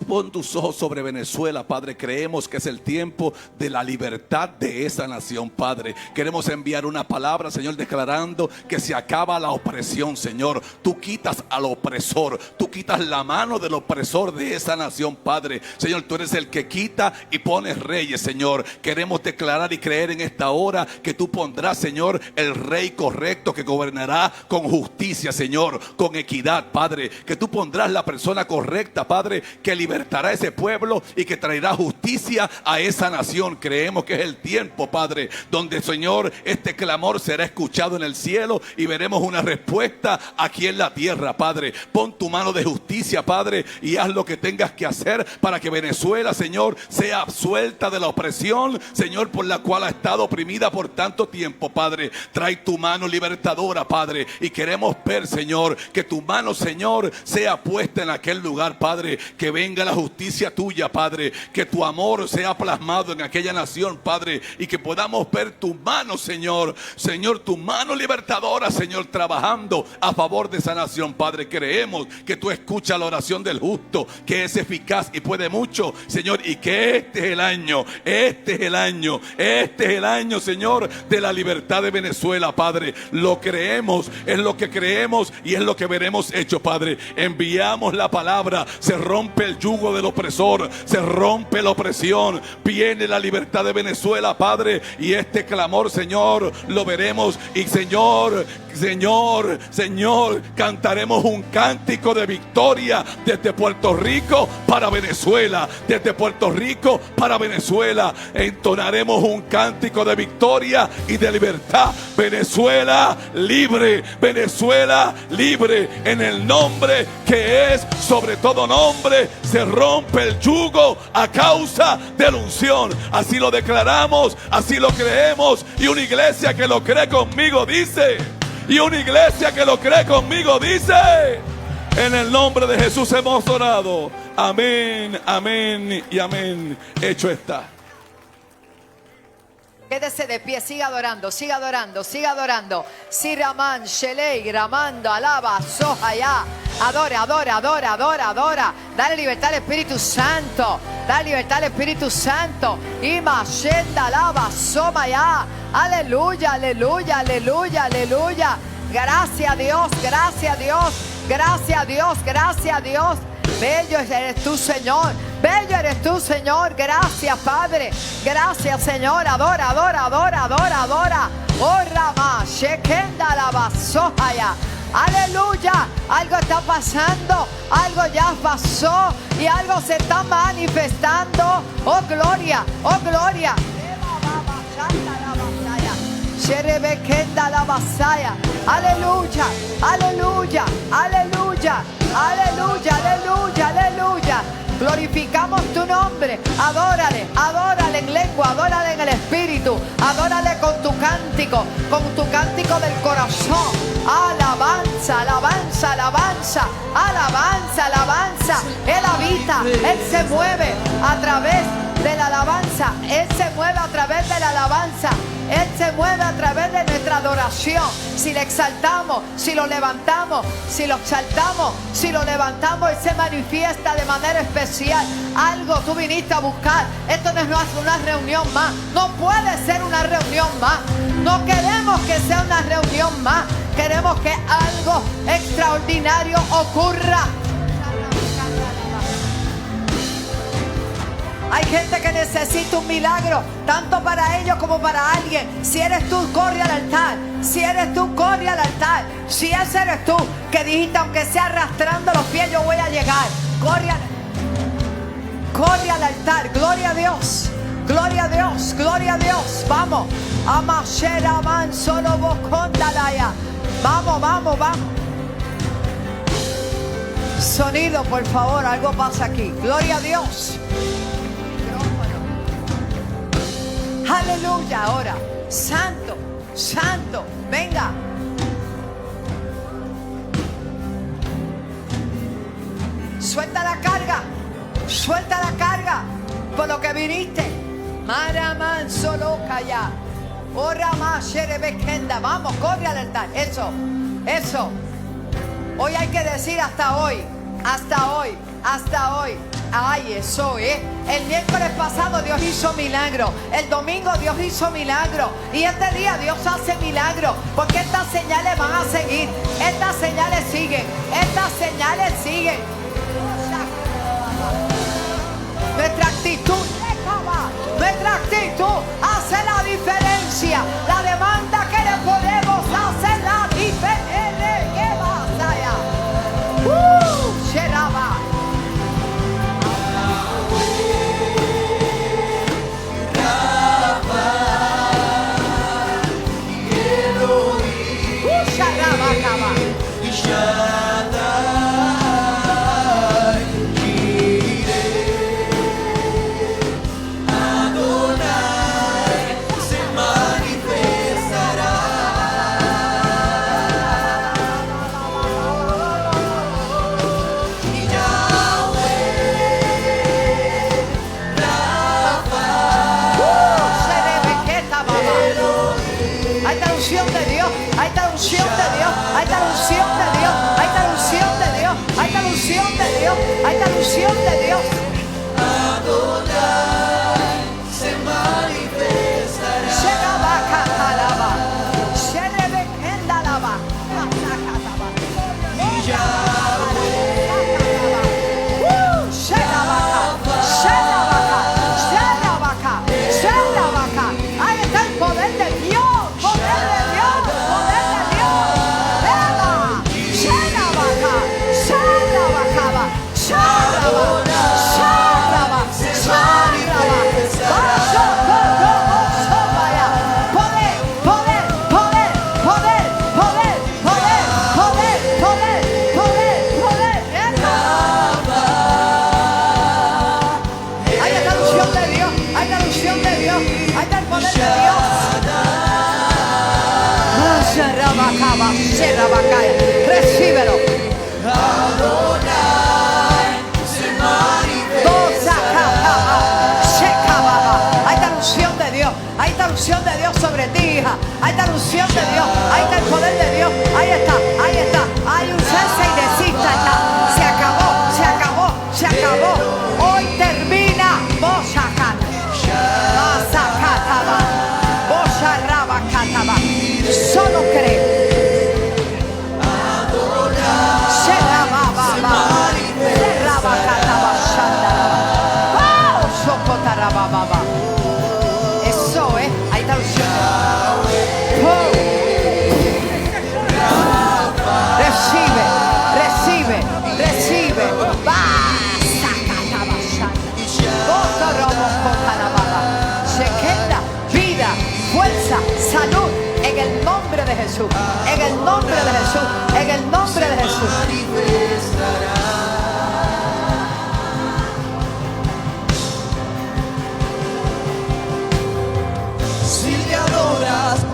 Pon tus ojos sobre Venezuela, Padre. Creemos que es el tiempo de la libertad de esa nación, Padre. Queremos enviar una palabra, Señor, declarando que se acaba la opresión, Señor. Tú quitas al opresor, tú quitas la mano del opresor de esa nación, Padre. Señor, tú eres el que quita y pones reyes, Señor. Queremos declarar y creer en esta hora que tú pondrás, Señor, el rey correcto que gobernará con justicia, Señor, con equidad, Padre. Que tú pondrás la persona correcta, Padre, que libertará a ese pueblo y que traerá justicia a esa nación. Creemos que es el tiempo, Padre, donde, Señor, este clamor será escuchado en el cielo y veremos una respuesta aquí en la tierra, Padre. Pon tu mano de justicia, Padre, y haz lo que tengas que hacer para que Venezuela, Señor, sea absuelta de la opresión, Señor, por la cual ha estado oprimida por tanto tiempo, Padre. Trae tu mano libertadora, Padre, y queremos ver, Señor, que tu mano, Señor, sea puesta en aquel lugar, Padre. Que venga la justicia tuya, Padre. Que tu amor sea plasmado en aquella nación, Padre, y que podamos ver tu mano, Señor. Señor, tu mano libertadora, Señor, trabajando a favor de esa nación, Padre. Creemos que tú escuchas la oración del justo, que es eficaz y puede mucho, Señor, y que este es el año, Señor, de la libertad de Venezuela, Padre. Lo creemos, es lo que creemos y es lo que veremos hecho, Padre. Enviamos la palabra, se rompe el yugo del opresor, se rompe la opresión, viene la libertad de Venezuela, Padre, y este clamor, Señor, lo veremos y, Señor, cantaremos un cántico de victoria desde Puerto Rico para Venezuela, desde Puerto Rico para Venezuela. Entonaremos un cántico de victoria y de libertad. Venezuela libre, Venezuela libre, en el nombre que es sobre todo nombre. Se rompe el yugo a causa de la unción. Así lo declaramos, así lo creemos, y una iglesia que lo cree conmigo dice, en el nombre de Jesús hemos orado. Amén, amén y amén. Hecho está. Quédese de pie, siga adorando, siga adorando, siga adorando. Si Ramán, Shelei, Ramando, alaba, Sohaya. Adora, adora, adora, adora, adora. Dale libertad al Espíritu Santo. Dale libertad al Espíritu Santo. Ima, Shenda, alaba, Somaya. Aleluya, aleluya, aleluya, aleluya. Gracias a Dios, gracias a Dios, gracias a Dios, gracias a Dios. Bello eres tú, Señor. Bello eres tú, Señor. Gracias, Padre. Gracias, Señor. Adora, adora, adora, adora, adora. Oh, Rama, Shekenda la Basohaya. Aleluya. Algo está pasando. Algo ya pasó. Y algo se está manifestando. Oh, gloria. Oh, gloria. Sherebekenda la Basaya. Aleluya. Aleluya. Aleluya. Aleluya, aleluya, aleluya. Glorificamos tu nombre. Adórale, adórale en lengua, adórale en el espíritu. Adórale con tu cántico del corazón. Alabanza, alabanza, alabanza, alabanza, alabanza. Él habita, Él se mueve a través de la alabanza. Él se mueve a través de la alabanza. Él se mueve a través de nuestra adoración. Si le exaltamos, si lo levantamos, si lo exaltamos, si lo levantamos, Él se manifiesta de manera especial. Algo tú viniste a buscar. Esto no es una reunión más. No puede ser una reunión más. No queremos que sea una reunión más. Queremos que algo extraordinario ocurra. Hay gente que necesita un milagro, tanto para ellos como para alguien. Si eres tú, corre al altar. Si eres tú, corre al altar. Si ese eres tú, que dijiste, aunque sea arrastrando los pies, yo voy a llegar. Corre al altar. Gloria a Dios. Gloria a Dios. Gloria a Dios. Vamos. Amashera man solo bocondalaya. Vamos, vamos, vamos. Sonido, por favor. Algo pasa aquí. Gloria a Dios. Aleluya. Ahora, santo, santo. Venga. Suelta la carga. Suelta la carga. Por lo que viniste. Maraman solo calla. Ora más sherebekenda. Vamos, corre al altar. Eso. Eso. Hoy hay que decir hasta hoy. Hasta hoy. Hasta hoy. Ay, eso, El miércoles pasado Dios hizo milagro. El domingo Dios hizo milagro. Y este día Dios hace milagro. Porque estas señales van a seguir. Estas señales siguen. Estas señales siguen. Nuestra actitud hace la diferencia. La demanda que le ponemos hace la diferencia. ¿Qué pasa allá? Sheraba. Hay la unción de Dios. Adonai se manifestará. Y ahí está el poder de Dios. Poder de Dios. Poder de Dios. Recíbelo. Hay la unción de Dios. Hay la unción de Dios sobre ti, hija. Hay la unción de Dios. Hay el poder de Dios. Ahí está. Ahí está. Hay un cese y desista. Se acabó. Se acabó. Se acabó. Hoy termina. Solo cree. Eso es, ahí está unción. Recibe, recibe, recibe. Se queda vida, fuerza, salud en el nombre de Jesús. En el nombre de Jesús. En el nombre de Jesús.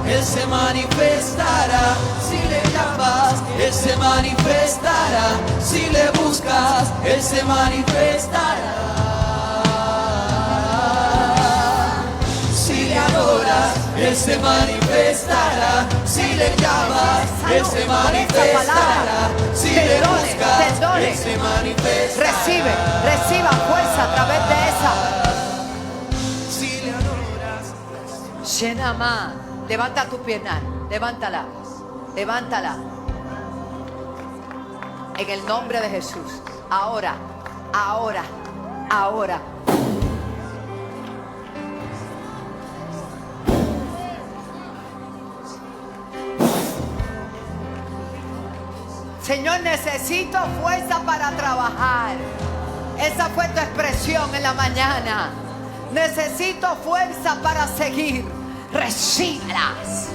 Él se manifestará, si le llamas, Él se manifestará, si le buscas, Él se manifestará. Si le adoras, Él se manifestará, si le llamas, Él se manifestará, si le buscas, Él se manifestará. Recibe, reciba fuerza a través de esa. Si le adoras, Shenamá. Levanta tu pierna, levántala, levántala. En el nombre de Jesús. Ahora, ahora, ahora. Señor, necesito fuerza para trabajar. Esa fue tu expresión en la mañana. Necesito fuerza para seguir. Recíbelas.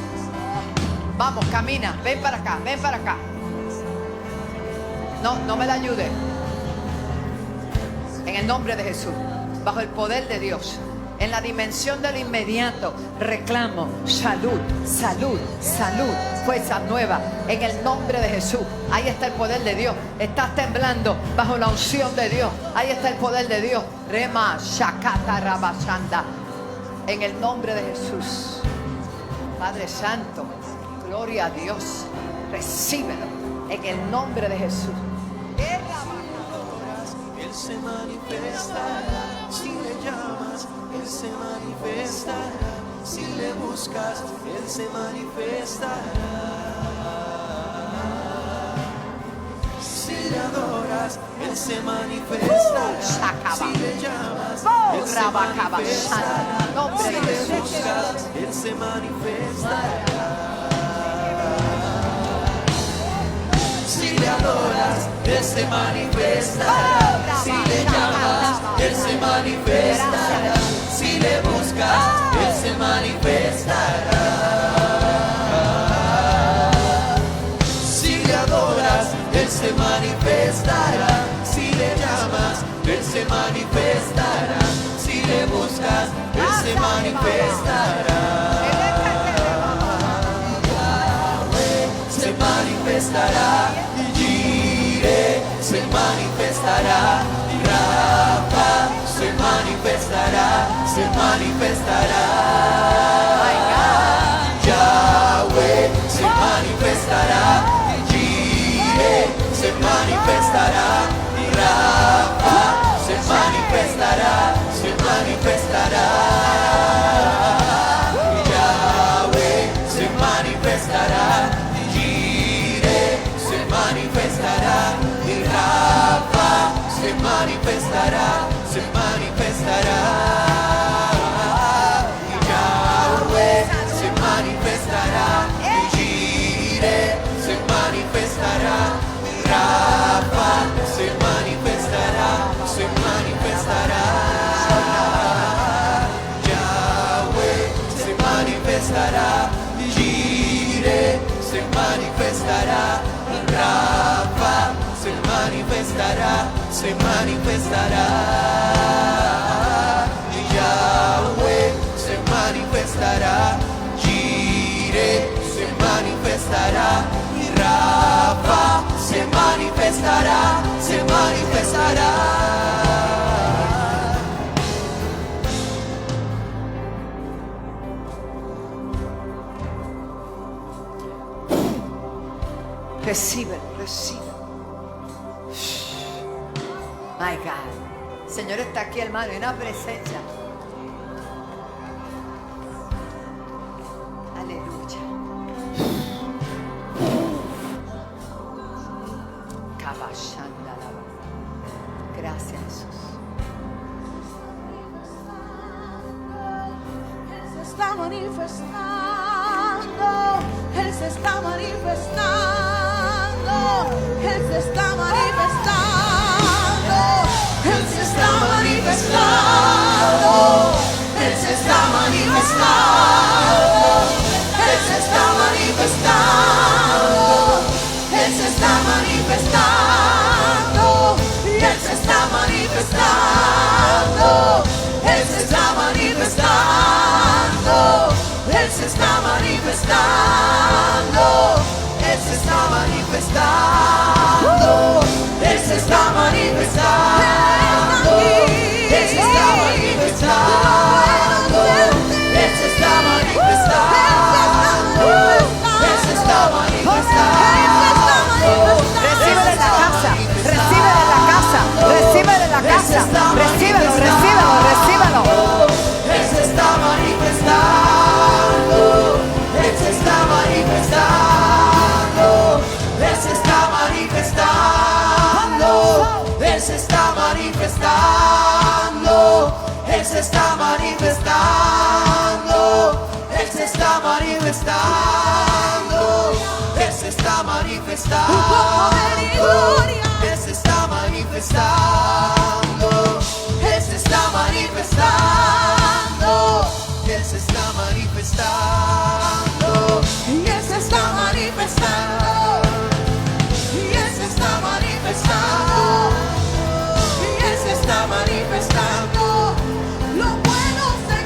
Vamos, camina. Ven para acá, ven para acá. No me la ayude. En el nombre de Jesús, bajo el poder de Dios, En la dimensión del inmediato, reclamo salud, salud, salud, fuerza nueva en el nombre de Jesús. Ahí está el poder de Dios. Estás temblando bajo la unción de Dios. Ahí está el poder de Dios. Rema, Shakata, Rabashanda. En el nombre de Jesús. Padre Santo, gloria a Dios. Recíbelo en el nombre de Jesús. Él se manifestará si le llamas, Él se manifestará si le buscas, Él se manifestará. Si le adoras, Él se manifestará. Si le llamas, Él se manifestará. Si le buscas, Él se manifestará. Si le adoras, Él se manifestará. Si le llamas, Él se manifestará. Si le buscas, Él se manifestará. Si le adoras, Él se manifestará. Si le llamas, Él se manifestará. Si le buscas, Él se manifestará. Yahweh se manifestará. Jireh se manifestará. Rafa se manifestará. Se manifestará. Yahweh se manifestará. Jireh se manifestará. Rafa se manifestará. Se manifestará. Yahweh se manifestará. Jireh se manifestará. Y Rafa se manifestará. Se manifestará. Yahweh se manifestará. Jireh se manifestará. Rafa se manifestará. Se manifestará. Yahweh se manifestará. Jireh se manifestará. Rafa se manifestará. Se manifestará. Yahweh se manifestará. Jireh se manifestará. Y Rafa se manifestará. Se manifestará. Recibe, recibe. My God. El Señor está aquí, hermano, y una presencia. Aleluya. Kabashandalaba. Gracias, Jesús. Él se está manifestando. Él se está manifestando. Él se está manifestando. Él se está manifestando. Él se está manifestando. Él se está manifestando. Él se está manifestando. Él se está manifestando. Él se está manifestando. Él se está manifestando. Él se está manifestando. Él se está manifestando. Él se está manifestando. Él se está manifestando. Él se está manifestando. Recíbelo en la casa. Recíbelo en la casa. Recíbelo en la casa. Recíbelo, recíbelo, recíbelo. Él se está manifestando. Él se está manifestando. Él se está manifestando. Él se está manifestando. Él se está manifestando. Él se está manifestando. Él se está manifestando. Él se está manifestando. Él se está manifestando. Él se está manifestando. Y Él se está manifestando. Y Él se está manifestando. Y Él se está manifestando. Lo bueno se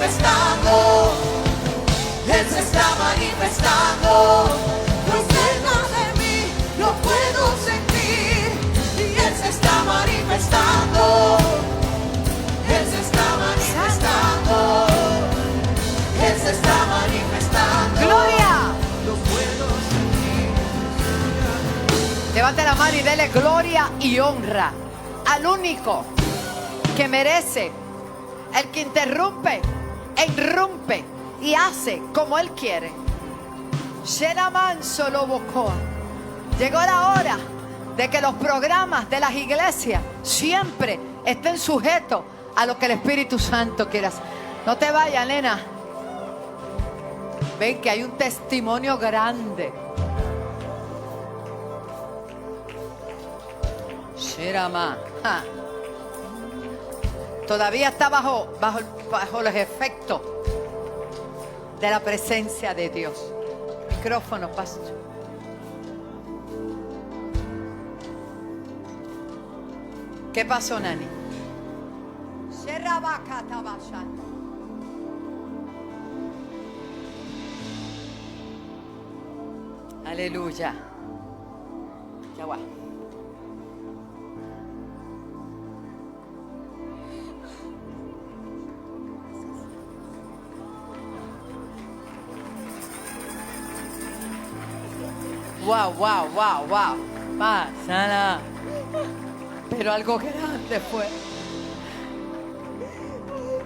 manifestando. Él se está manifestando. Pues cerca de mí lo puedo sentir. Y Él se está manifestando. Él se está manifestando. Él se está manifestando. ¡Gloria! Lo puedo sentir. Levante la mano y dele gloria y honra al único que merece, el que interrumpe e irrumpe y hace como Él quiere. Sheraman solo bocoa. Llegó la hora de que los programas de las iglesias siempre estén sujetos a lo que el Espíritu Santo quiere hacer. No te vayas, nena. Ven que hay un testimonio grande. Sheraman. Todavía está bajo los efectos de la presencia de Dios. Micrófono, pastor. ¿Qué pasó, Nani? Aleluya. Ya va. Wow, wow, wow, wow. Pásala. Pero algo grande fue.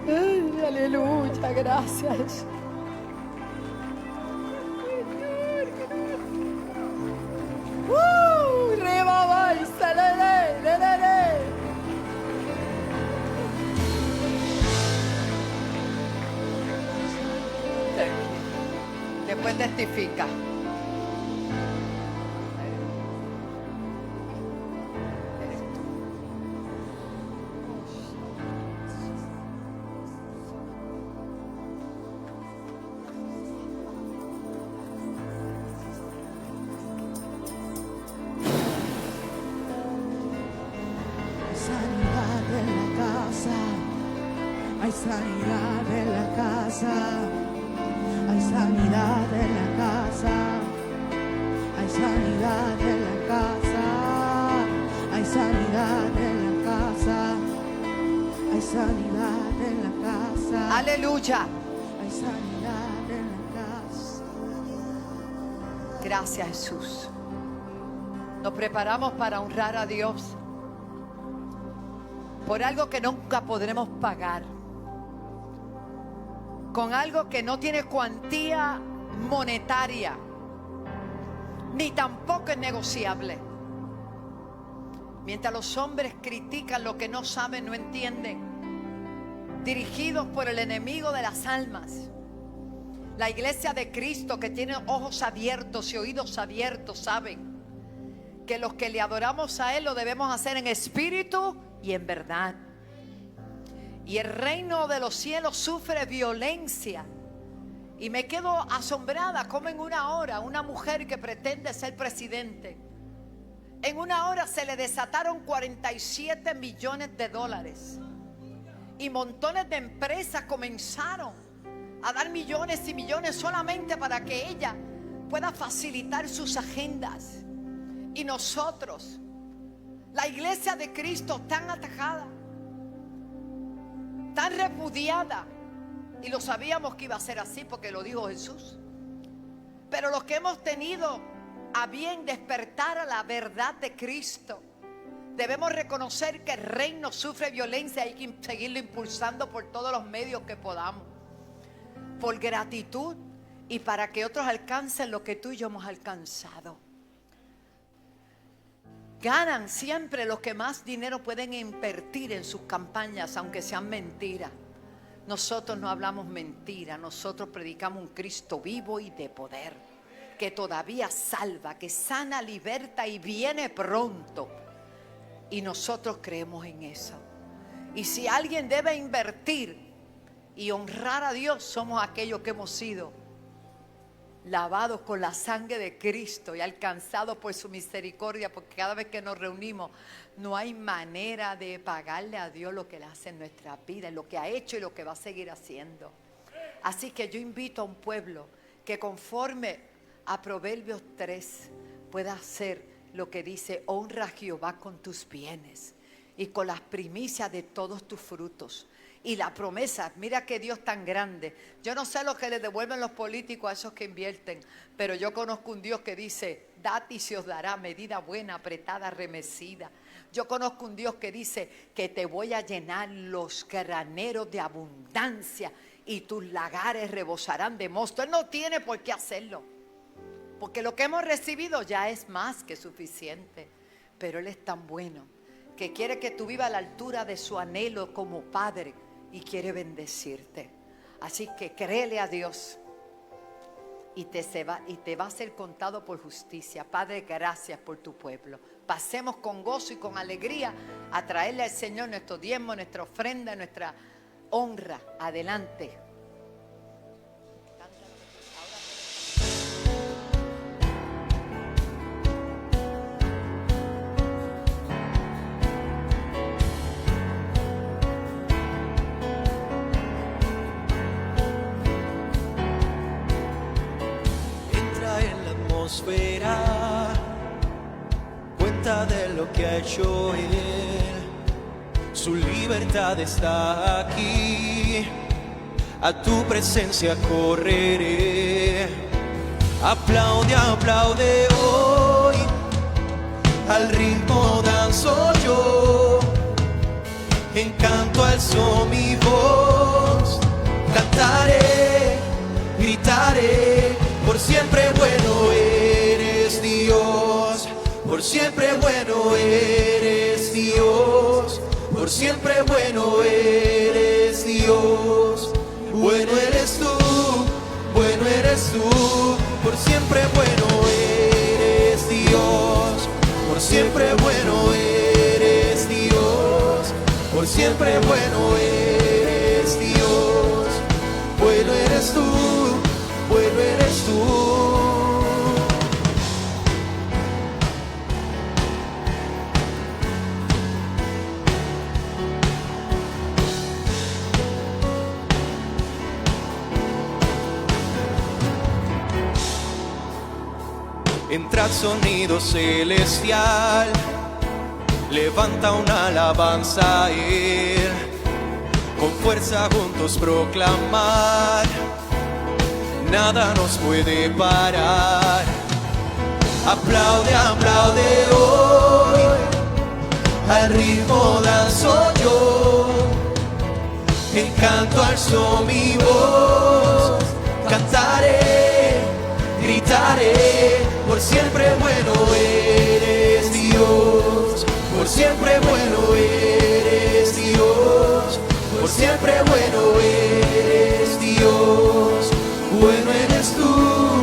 Ay, aleluya, gracias. Rebaba y salele. Después testifica. Hay sanidad en la casa, hay sanidad en la casa, hay sanidad en la casa, hay sanidad en la casa, hay sanidad en la casa. Aleluya. Hay sanidad en la casa. Gracias, Jesús. Nos preparamos para honrar a Dios por algo que nunca podremos pagar, con algo que no tiene cuantía monetaria, ni tampoco es negociable. Mientras los hombres critican lo que no saben, no entienden, dirigidos por el enemigo de las almas, la iglesia de Cristo, que tiene ojos abiertos y oídos abiertos, saben que los que le adoramos a Él lo debemos hacer en espíritu y en verdad. Y el reino de los cielos sufre violencia. Y me quedo asombrada como en una hora una mujer que pretende ser presidente, en una hora se le desataron 47 millones de dólares. Y montones de empresas comenzaron a dar millones y millones solamente para que ella pueda facilitar sus agendas. Y nosotros, la iglesia de Cristo, tan atajada, tan repudiada, y lo sabíamos que iba a ser así porque lo dijo Jesús. Pero los que hemos tenido a bien despertar a la verdad de Cristo, debemos reconocer que el reino sufre violencia. Hay que seguirlo impulsando por todos los medios que podamos, por gratitud y para que otros alcancen lo que tú y yo hemos alcanzado. Ganan siempre los que más dinero pueden invertir en sus campañas, aunque sean mentiras. Nosotros no hablamos mentira, nosotros predicamos un Cristo vivo y de poder, que todavía salva, que sana, liberta y viene pronto. Y nosotros creemos en eso. Y si alguien debe invertir y honrar a Dios, somos aquellos que hemos sido lavados con la sangre de Cristo y alcanzados por su misericordia, porque cada vez que nos reunimos no hay manera de pagarle a Dios lo que Él hace en nuestra vida, en lo que ha hecho y lo que va a seguir haciendo. Así que yo invito a un pueblo que conforme a Proverbios 3 pueda hacer lo que dice: honra a Jehová con tus bienes y con las primicias de todos tus frutos. Y la promesa, mira que Dios tan grande. Yo no sé lo que le devuelven los políticos a esos que invierten, pero yo conozco un Dios que dice: dad y se os dará, medida buena, apretada, remecida. Yo conozco un Dios que dice que te voy a llenar los graneros de abundancia y tus lagares rebosarán de mosto. Él no tiene por qué hacerlo, porque lo que hemos recibido ya es más que suficiente. Pero Él es tan bueno que quiere que tú vivas a la altura de su anhelo como Padre y quiere bendecirte. Así que créele a Dios y te va a ser contado por justicia. Padre, gracias por tu pueblo. Pasemos con gozo y con alegría a traerle al Señor nuestro diezmo, nuestra ofrenda, nuestra honra. Adelante. Entra en la atmósfera, cuenta de lo que ha hecho Él. Su libertad está aquí, a tu presencia correré. Aplaude, aplaude hoy, al ritmo danzo yo. En canto alzo mi voz, cantaré, gritaré. Por siempre bueno eres Dios, por siempre bueno eres Dios, por siempre bueno eres Dios. Bueno eres tú, bueno eres tú, por siempre bueno eres Dios, por siempre bueno eres Dios, por siempre bueno eres Dios. Bueno eres tú, bueno eres tú. Entra sonido celestial, levanta una alabanza a Él, con fuerza juntos proclamar, nada nos puede parar. Aplaude, aplaude hoy, al ritmo danzo yo, en canto alzo mi voz, cantaré, gritaré. Por siempre bueno eres Dios, por siempre bueno eres Dios, por siempre bueno eres Dios. Bueno eres tú,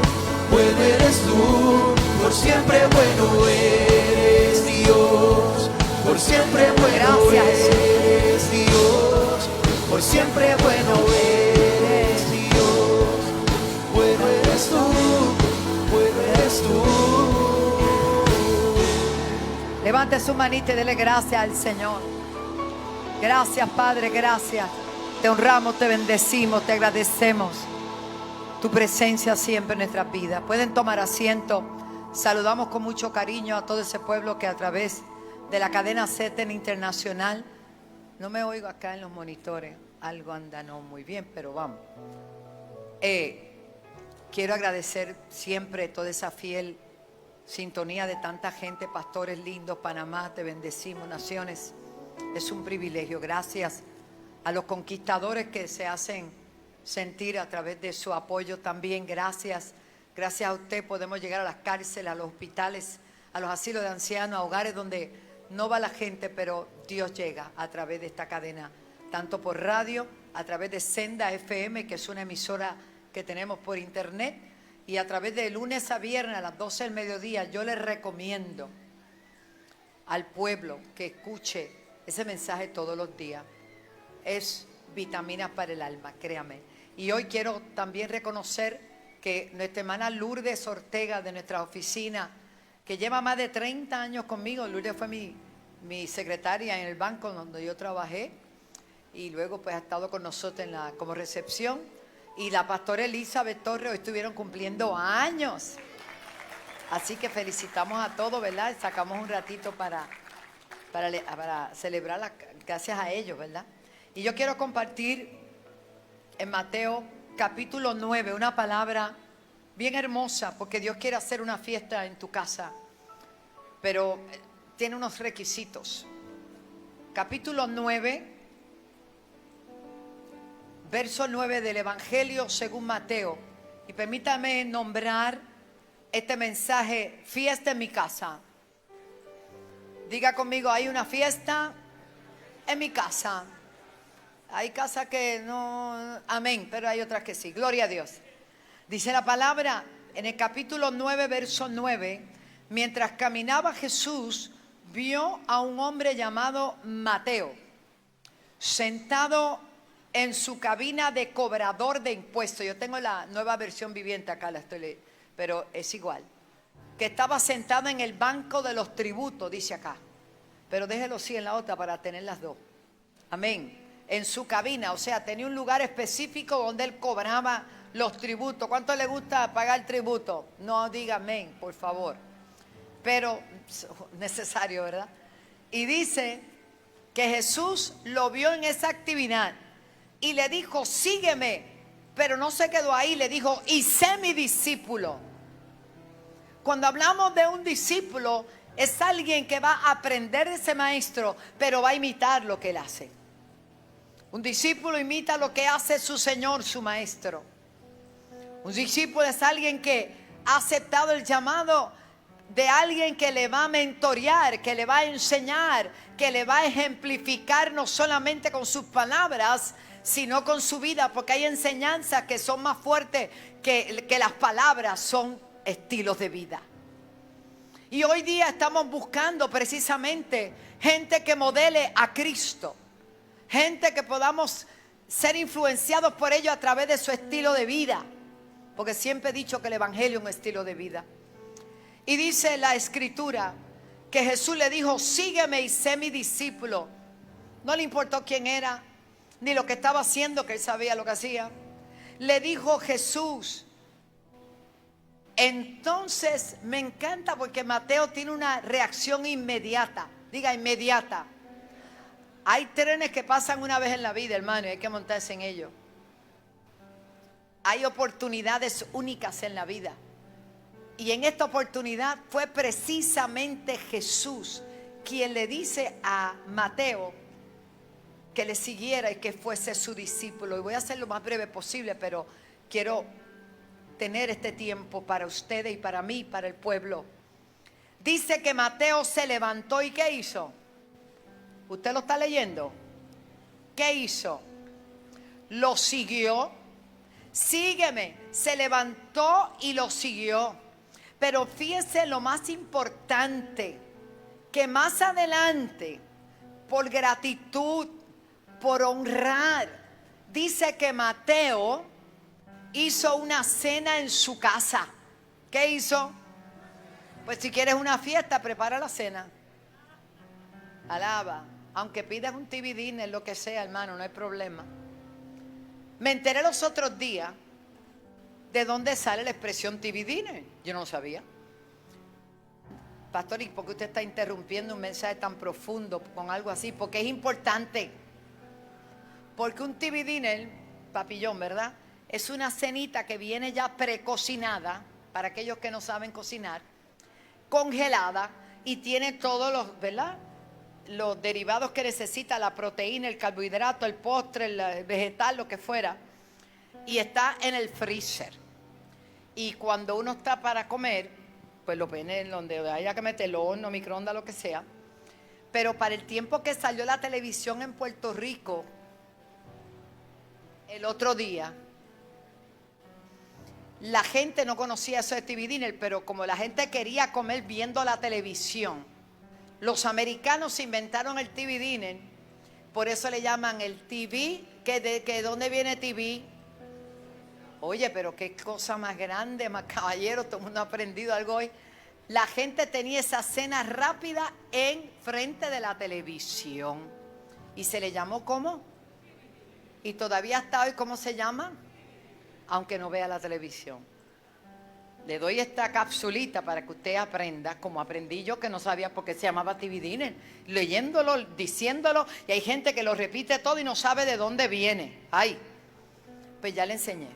bueno eres tú, por siempre bueno eres Dios, por siempre bueno eres Dios, por siempre bueno eres Dios. Bueno eres tú, bueno eres tú. Levante su manita y dele gracias al Señor. Gracias, Padre, gracias. Te honramos, te bendecimos, te agradecemos tu presencia siempre en nuestras vidas. Pueden tomar asiento. Saludamos con mucho cariño a todo ese pueblo que a través de la cadena CETEN Internacional. No me oigo acá en los monitores. Algo anda no muy bien, pero vamos. Quiero agradecer siempre toda esa fiel sintonía de tanta gente, pastores lindos, Panamá, te bendecimos, naciones. Es un privilegio. Gracias a los conquistadores que se hacen sentir a través de su apoyo también. Gracias a usted podemos llegar a las cárceles, a los hospitales, a los asilos de ancianos, a hogares donde no va la gente, pero Dios llega a través de esta cadena, tanto por radio, a través de Senda FM, que es una emisora que tenemos por internet, y a través de lunes a viernes a las 12 del mediodía. Yo les recomiendo al pueblo que escuche ese mensaje todos los días. Es vitaminas para el alma, créame. Y hoy quiero también reconocer que nuestra hermana Lourdes Ortega de nuestra oficina, que lleva más de 30 años conmigo. Lourdes fue mi secretaria en el banco donde yo trabajé, y luego pues ha estado con nosotros como recepción. y la pastora Elizabeth Torres hoy estuvieron cumpliendo años. Así que felicitamos a todos, ¿verdad? Sacamos un ratito para celebrar gracias a ellos, ¿verdad? Y yo quiero compartir en Mateo capítulo 9 una palabra bien hermosa, porque Dios quiere hacer una fiesta en tu casa, pero tiene unos requisitos. Capítulo 9, verso 9 del Evangelio según Mateo. Y permítame nombrar este mensaje: fiesta en mi casa. Diga conmigo: hay una fiesta en mi casa. Hay casas que no, amén, pero hay otras que sí. Gloria a Dios. Dice la palabra en el capítulo 9, verso 9: mientras caminaba Jesús, vio a un hombre llamado Mateo, sentado en su cabina de cobrador de impuestos. Yo tengo la Nueva Versión Viviente acá, la estoy leyendo, pero es igual. Que estaba sentado en el banco de los tributos, dice acá. Pero déjelo sí en la otra para tener las dos. Amén. En su cabina, o sea, tenía un lugar específico donde él cobraba los tributos. ¿Cuánto le gusta pagar tributo? No diga amén, por favor. Pero necesario, ¿verdad? Y dice que Jesús lo vio en esa actividad y le dijo: sígueme. Pero no se quedó ahí, le dijo: y sé mi discípulo. Cuando hablamos de un discípulo, es alguien que va a aprender de ese maestro, pero va a imitar lo que él hace. Un discípulo imita lo que hace su Señor, su maestro. Un discípulo es alguien que ha aceptado el llamado de alguien que le va a mentorear, que le va a enseñar, que le va a ejemplificar no solamente con sus palabras, sino con su vida, porque hay enseñanzas que son más fuertes que las palabras, son estilos de vida. Y hoy día estamos buscando precisamente gente que modele a Cristo, gente que podamos ser influenciados por ellos a través de su estilo de vida, porque siempre he dicho que el evangelio es un estilo de vida. Y dice la escritura que Jesús le dijo: sígueme y sé mi discípulo. No le importó quién era, ni lo que estaba haciendo, que él sabía lo que hacía. Le dijo Jesús. Entonces me encanta porque Mateo tiene una reacción inmediata. Diga inmediata. Hay trenes que pasan una vez en la vida, hermano, y hay que montarse en ellos. Hay oportunidades únicas en la vida. Y en esta oportunidad fue precisamente Jesús quien le dice a Mateo que le siguiera y que fuese su discípulo. Y voy a hacer lo más breve posible, pero quiero tener este tiempo para ustedes y para mí, para el pueblo. Dice que Mateo se levantó y ¿qué hizo? ¿Usted lo está leyendo? ¿Qué hizo? Lo siguió. Sígueme. Se levantó y lo siguió. Pero fíjese lo más importante, que más adelante, por gratitud, por honrar, dice que Mateo hizo una cena en su casa. ¿Qué hizo? Pues si quieres una fiesta, prepara la cena. Alaba. Aunque pidas un TV dinner, lo que sea, hermano, no hay problema. Me enteré los otros días de dónde sale la expresión TV dinner. Yo no lo sabía. Pastor, ¿y por qué usted está interrumpiendo un mensaje tan profundo con algo así? Porque es importante. Porque un TV dinner, papillón, ¿verdad? Es una cenita que viene ya precocinada, para aquellos que no saben cocinar, congelada, y tiene todos los, ¿verdad?, los derivados que necesita, la proteína, el carbohidrato, el postre, el vegetal, lo que fuera, y está en el freezer. Y cuando uno está para comer, pues lo pone en donde haya que meterlo, horno, microondas, lo que sea. Pero para el tiempo que salió la televisión en Puerto Rico, el otro día, la gente no conocía eso de TV dinner, pero como la gente quería comer viendo la televisión, los americanos inventaron el TV dinner. Por eso le llaman el TV, que ¿dónde viene TV? Oye, pero qué cosa más grande, más caballero, todo el mundo ha aprendido algo hoy. La gente tenía esa cena rápida en frente de la televisión. Y se le llamó ¿cómo? Y todavía hasta hoy, ¿cómo se llama? aunque no vea la televisión. Le doy esta capsulita para que usted aprenda, como aprendí yo, que no sabía por qué se llamaba TV Dinner, leyéndolo, diciéndolo, y hay gente que lo repite todo y no sabe de dónde viene. Ay, pues ya le enseñé.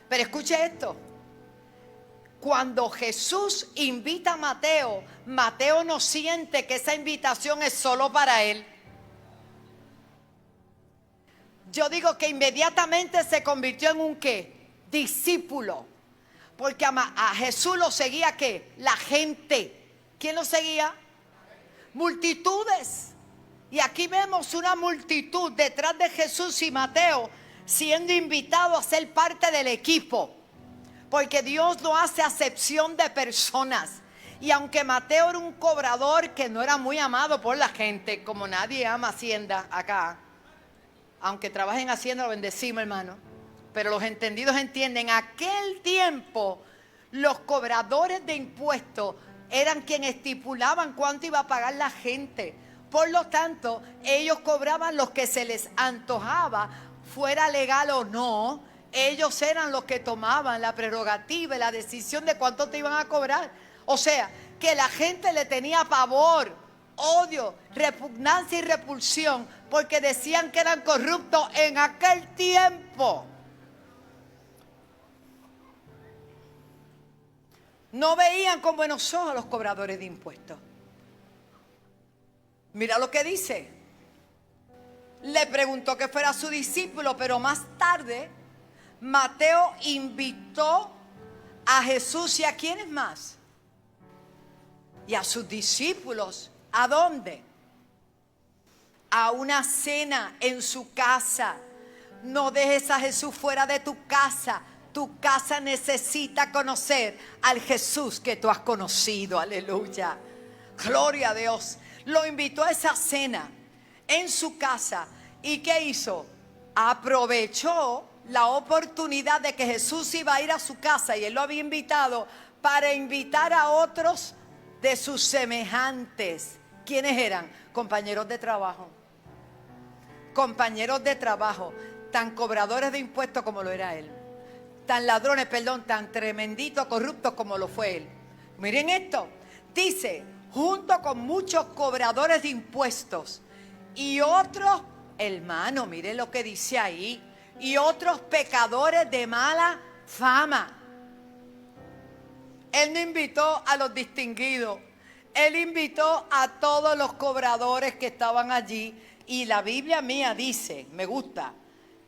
Pero escuche esto. Cuando Jesús invita a Mateo, Mateo no siente que esa invitación es solo para él. Yo digo que inmediatamente se convirtió en un ¿qué? Discípulo. Porque a Jesús lo seguía ¿qué? La gente. ¿Quién lo seguía? Multitudes. Y aquí vemos una multitud detrás de Jesús y Mateo siendo invitado a ser parte del equipo. Porque Dios no hace acepción de personas. Y aunque Mateo era un cobrador que no era muy amado por la gente, como nadie ama Hacienda acá, aunque trabajen en Hacienda lo bendecimos, hermano. Pero los entendidos entienden, aquel tiempo los cobradores de impuestos eran quienes estipulaban cuánto iba a pagar la gente. Por lo tanto, ellos cobraban lo que se les antojaba, fuera legal o no. Ellos eran los que tomaban la prerrogativa y la decisión de cuánto te iban a cobrar. O sea, que la gente le tenía pavor, odio, repugnancia y repulsión, porque decían que eran corruptos en aquel tiempo. No veían con buenos ojos a los cobradores de impuestos. Mira lo que dice. Le preguntó que fuera su discípulo, pero más tarde Mateo invitó a Jesús y a quiénes más. Y a sus discípulos. ¿A dónde? A una cena en su casa. No dejes a Jesús fuera de tu casa. Tu casa necesita conocer al Jesús que tú has conocido. Aleluya. Gloria a Dios. Lo invitó a esa cena en su casa. ¿Y qué hizo? Aprovechó la oportunidad de que Jesús iba a ir a su casa y él lo había invitado para invitar a otros de sus semejantes. ¿Quiénes eran? Compañeros de trabajo. Compañeros de trabajo, tan cobradores de impuestos como lo era él. Tan ladrones, perdón, tan tremenditos, corruptos como lo fue él. Miren esto, dice, junto con muchos cobradores de impuestos y otros, hermano, miren lo que dice ahí, y otros pecadores de mala fama. Él no invitó a los distinguidos, él invitó a todos los cobradores que estaban allí, y la Biblia mía dice, me gusta,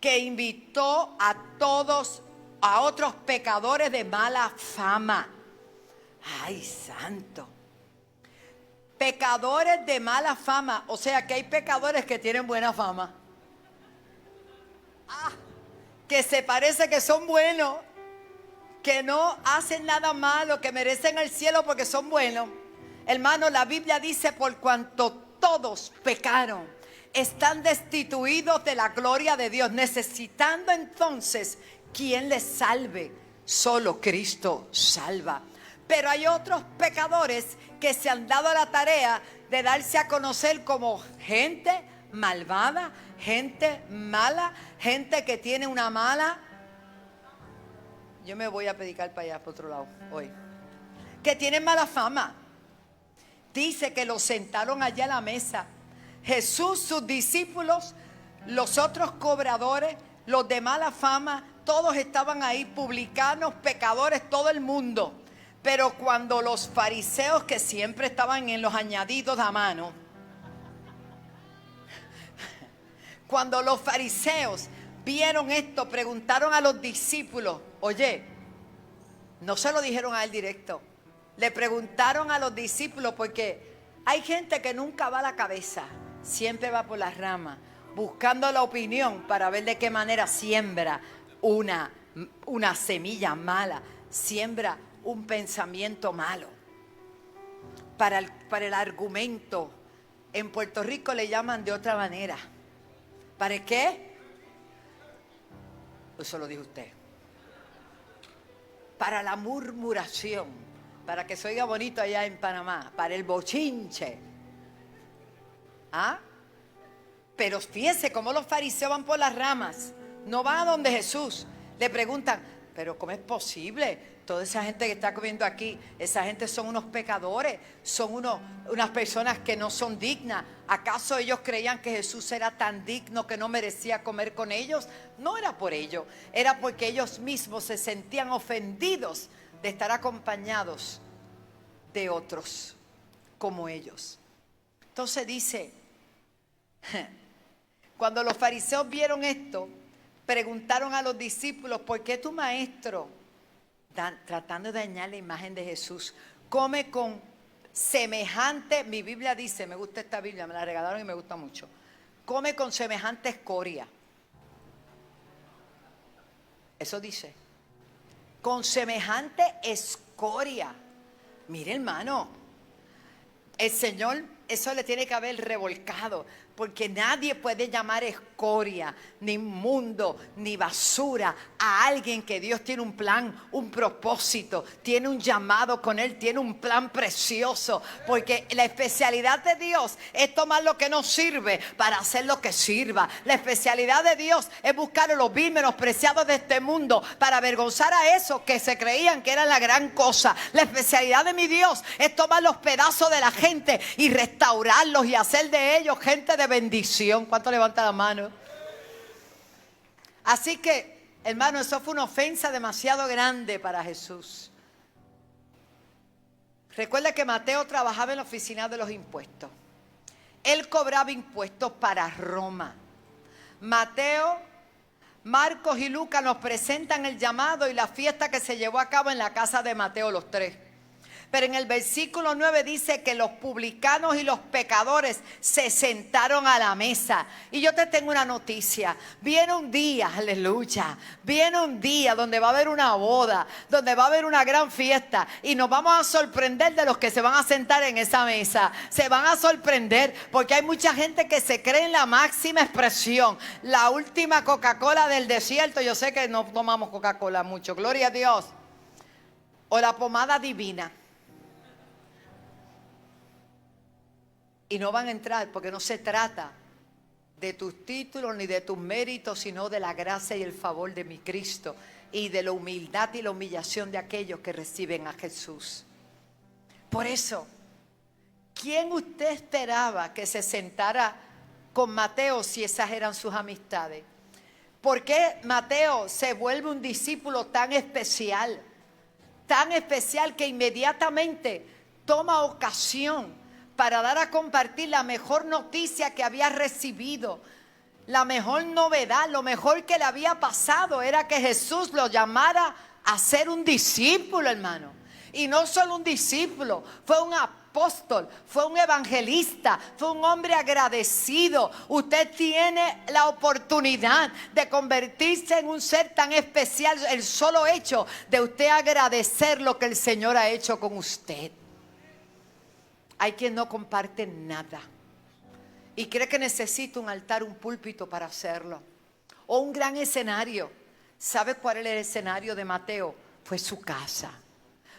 que invitó a todos, a otros pecadores de mala fama. Ay, santo. Pecadores de mala fama. O sea que hay pecadores que tienen buena fama. Que se parece que son buenos, que no hacen nada malo, que merecen el cielo porque son buenos. Hermano, la Biblia dice, por cuanto todos pecaron, están destituidos de la gloria de Dios, necesitando entonces quien les salve. Solo Cristo salva. Pero hay otros pecadores que se han dado la tarea de darse a conocer como gente malvada, gente mala, gente que tiene una mala. Yo me voy a predicar para allá, para otro lado, hoy. Que tienen mala fama. Dice que los sentaron allá a la mesa. Jesús, sus discípulos, los otros cobradores, los de mala fama, todos estaban ahí, publicanos, pecadores, todo el mundo. Pero cuando los fariseos, que siempre estaban en los añadidos a mano, cuando los fariseos vieron esto, preguntaron a los discípulos, oye, no se lo dijeron a él directo, le preguntaron a los discípulos, porque hay gente que nunca va a la cabeza, siempre va por las ramas, buscando la opinión para ver de qué manera siembra una semilla mala, siembra un pensamiento malo. Para el argumento, en Puerto Rico le llaman de otra manera. ¿Para qué? Eso lo dijo usted. Para la murmuración, para que se oiga bonito allá en Panamá, para el bochinche. ¿Ah? Pero fíjense cómo los fariseos van por las ramas, no van a donde Jesús. Le preguntan, pero ¿cómo es posible? Toda esa gente que está comiendo aquí, esa gente son unos pecadores, son unas personas que no son dignas. ¿Acaso ellos creían que Jesús era tan digno que no merecía comer con ellos? No era por ello, era porque ellos mismos se sentían ofendidos de estar acompañados de otros como ellos. Entonces dice, cuando los fariseos vieron esto, preguntaron a los discípulos, ¿por qué tu maestro, tratando de dañar la imagen de Jesús, come con semejante, mi Biblia dice, me gusta esta Biblia, me la regalaron y me gusta mucho, come con semejante escoria? Eso dice, con semejante escoria. Mire, hermano, el Señor, eso le tiene que haber revolcado, porque nadie puede llamar escoria, ni inmundo, ni basura a alguien que Dios tiene un plan, un propósito, tiene un llamado con Él, tiene un plan precioso, porque la especialidad de Dios es tomar lo que no sirve para hacer lo que sirva. La especialidad de Dios es buscar a los vil menospreciados de este mundo para avergonzar a esos que se creían que eran la gran cosa. La especialidad de mi Dios es tomar los pedazos de la gente y restaurarlos y hacer de ellos gente de bendición. ¿Cuánto levanta la mano? Así que, hermano, eso fue una ofensa demasiado grande para Jesús. Recuerda que Mateo trabajaba en la oficina de los impuestos. Él cobraba impuestos para Roma. Mateo, Marcos y Lucas nos presentan el llamado y la fiesta que se llevó a cabo en la casa de Mateo, los tres. Pero en el versículo 9 dice que los publicanos y los pecadores se sentaron a la mesa. Y yo te tengo una noticia. Viene un día, aleluya. Viene un día donde va a haber una boda, donde va a haber una gran fiesta. Y nos vamos a sorprender de los que se van a sentar en esa mesa. Se van a sorprender porque hay mucha gente que se cree en la máxima expresión. La última Coca-Cola del desierto. Yo sé que no tomamos Coca-Cola mucho. Gloria a Dios. O la pomada divina. Y no van a entrar porque no se trata de tus títulos ni de tus méritos, sino de la gracia y el favor de mi Cristo y de la humildad y la humillación de aquellos que reciben a Jesús. Por eso, ¿quién usted esperaba que se sentara con Mateo si esas eran sus amistades? ¿Por qué Mateo se vuelve un discípulo tan especial que inmediatamente toma ocasión para dar a compartir la mejor noticia que había recibido? La mejor novedad, lo mejor que le había pasado era que Jesús lo llamara a ser un discípulo, hermano. Y no solo un discípulo, fue un apóstol, fue un evangelista, fue un hombre agradecido. Usted tiene la oportunidad de convertirse en un ser tan especial. El solo hecho de usted agradecer lo que el Señor ha hecho con usted. Hay quien no comparte nada y cree que necesita un altar, un púlpito para hacerlo, o un gran escenario. ¿Sabe cuál era el escenario de Mateo? Fue su casa,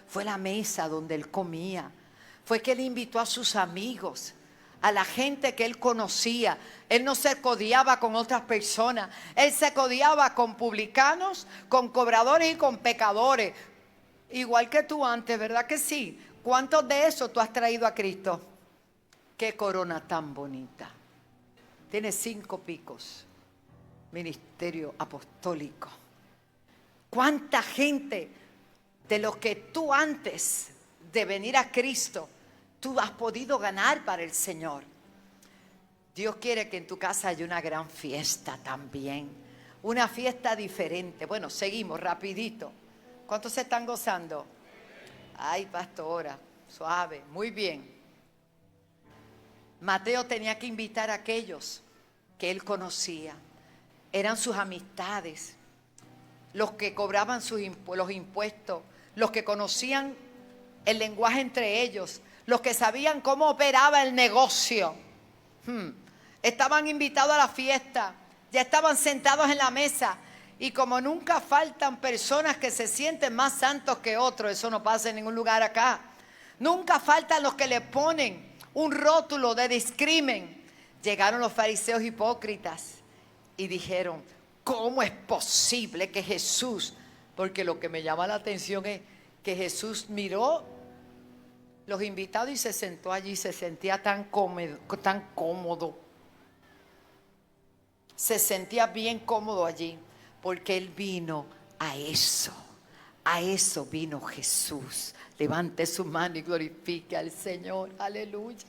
fue la mesa donde él comía, fue que él invitó a sus amigos, a la gente que él conocía. Él no se codiaba con otras personas, él se codiaba con publicanos, con cobradores y con pecadores, igual que tú antes, ¿verdad que sí? ¿Cuántos de esos tú has traído a Cristo? Qué corona tan bonita. Tiene 5 picos. Ministerio apostólico. ¿Cuánta gente de los que tú antes de venir a Cristo, tú has podido ganar para el Señor? Dios quiere que en tu casa haya una gran fiesta también. Una fiesta diferente. Bueno, seguimos rapidito. ¿Cuántos se están gozando? Ay, pastora, suave, muy bien. Mateo tenía que invitar a aquellos que él conocía. Eran sus amistades, los que cobraban los impuestos, los que conocían el lenguaje entre ellos, los que sabían cómo operaba el negocio. Estaban invitados a la fiesta, ya estaban sentados en la mesa. Y como nunca faltan personas que se sienten más santos que otros, eso no pasa en ningún lugar acá. Nunca faltan los que le ponen un rótulo de discrimen. Llegaron los fariseos hipócritas y dijeron, ¿cómo es posible que Jesús Porque lo que me llama la atención es que Jesús miró los invitados y se sentó allí, se sentía tan cómodo. Se sentía bien cómodo allí, porque Él vino a eso. A eso vino Jesús. Levante su mano y glorifique al Señor. Aleluya.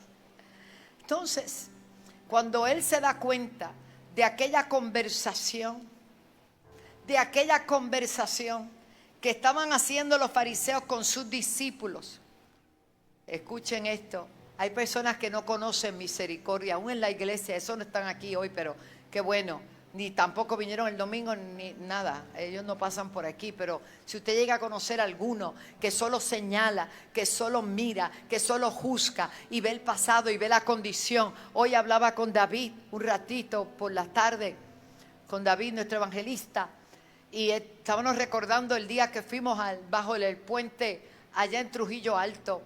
Entonces, cuando Él se da cuenta de aquella conversación que estaban haciendo los fariseos con sus discípulos. Escuchen esto. Hay personas que no conocen misericordia, aún en la iglesia. Esos no están aquí hoy, pero qué bueno. Ni tampoco vinieron el domingo ni nada. Ellos no pasan por aquí. Pero si usted llega a conocer a alguno que solo señala, que solo mira, que solo juzga y ve el pasado y ve la condición. Hoy hablaba con David un ratito por la tarde, con David, nuestro evangelista. Y estábamos recordando el día que fuimos bajo el puente allá en Trujillo Alto.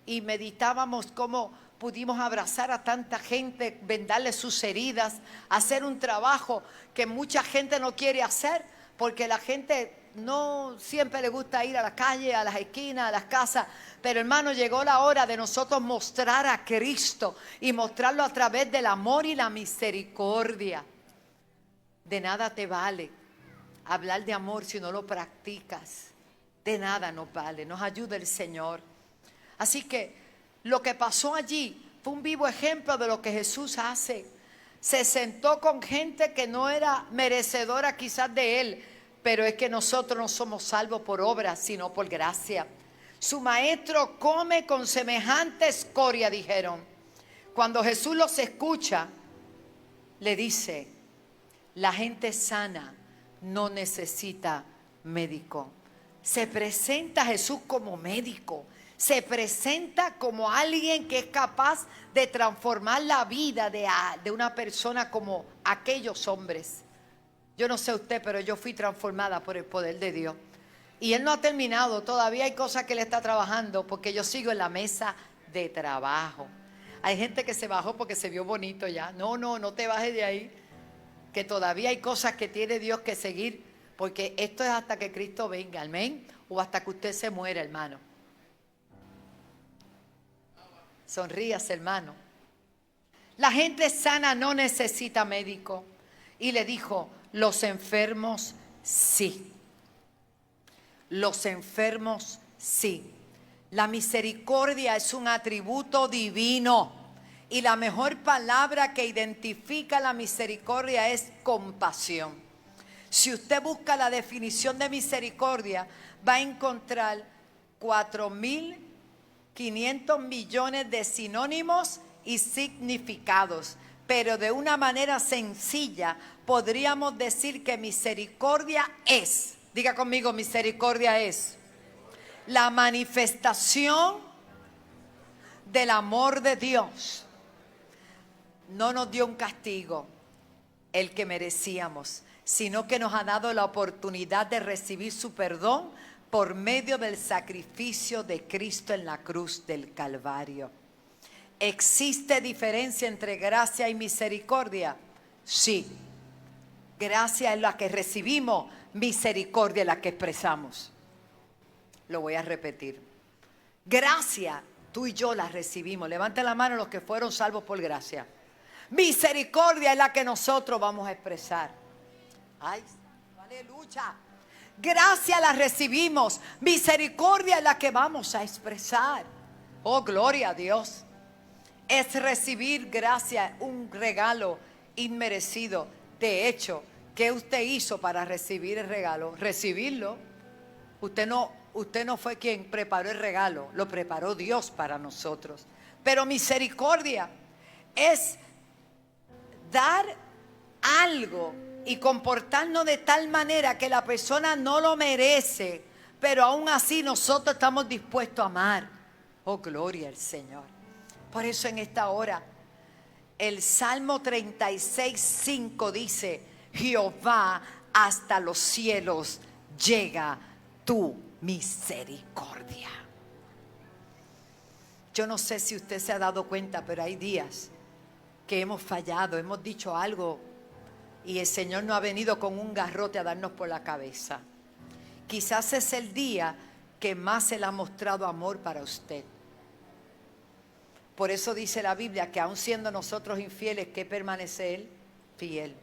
Y meditábamos cómo pudimos abrazar a tanta gente, vendarle sus heridas, hacer un trabajo que mucha gente no quiere hacer, porque la gente no siempre le gusta ir a la calle, a las esquinas, a las casas. Pero hermano, llegó la hora de nosotros mostrar a Cristo y mostrarlo a través del amor y la misericordia. De nada te vale hablar de amor si no lo practicas. De nada nos vale, nos ayuda el Señor. Así que lo que pasó allí fue un vivo ejemplo de lo que Jesús hace. Se sentó con gente que no era merecedora quizás de Él, pero es que nosotros no somos salvos por obra, sino por gracia. Su maestro come con semejante escoria, dijeron. Cuando Jesús los escucha, le dice, la gente sana no necesita médico. Se presenta Jesús como médico. Se presenta como alguien que es capaz de transformar la vida de una persona como aquellos hombres. Yo no sé usted, pero yo fui transformada por el poder de Dios. Y Él no ha terminado, todavía hay cosas que Él está trabajando, porque yo sigo en la mesa de trabajo. Hay gente que se bajó porque se vio bonito ya. No te bajes de ahí, que todavía hay cosas que tiene Dios que seguir, porque esto es hasta que Cristo venga, amén, o hasta que usted se muera, hermano. Sonríase, hermano. La gente sana no necesita médico. Y le dijo, los enfermos sí. Los enfermos sí. La misericordia es un atributo divino. Y la mejor palabra que identifica la misericordia es compasión. Si usted busca la definición de misericordia, va a encontrar 4.500 millones de sinónimos y significados, pero de una manera sencilla podríamos decir que misericordia es, diga conmigo, misericordia es la manifestación del amor de Dios. No nos dio un castigo, el que merecíamos, sino que nos ha dado la oportunidad de recibir su perdón por medio del sacrificio de Cristo en la cruz del Calvario. ¿Existe diferencia entre gracia y misericordia? Sí. Gracia es la que recibimos, misericordia es la que expresamos. Lo voy a repetir. Gracia, tú y yo la recibimos. Levanten la mano los que fueron salvos por gracia. Misericordia es la que nosotros vamos a expresar. ¡Ay, aleluya! Gracia la recibimos, misericordia es la que vamos a expresar. Oh, gloria a Dios. Es recibir gracia, un regalo inmerecido. De hecho, ¿qué usted hizo para recibir el regalo? Recibirlo. Usted no fue quien preparó el regalo, lo preparó Dios para nosotros. Pero misericordia es dar algo y comportarnos de tal manera que la persona no lo merece, pero aún así nosotros estamos dispuestos a amar. Oh, gloria al Señor. Por eso en esta hora el Salmo 36:5 dice, Jehová, hasta los cielos llega tu misericordia. Yo no sé si usted se ha dado cuenta, pero hay días que hemos fallado, hemos dicho algo y el Señor no ha venido con un garrote a darnos por la cabeza. quizás es el día que más Él ha mostrado amor para usted. Por eso dice la Biblia que aun siendo nosotros infieles, ¿qué permanece Él? Fiel.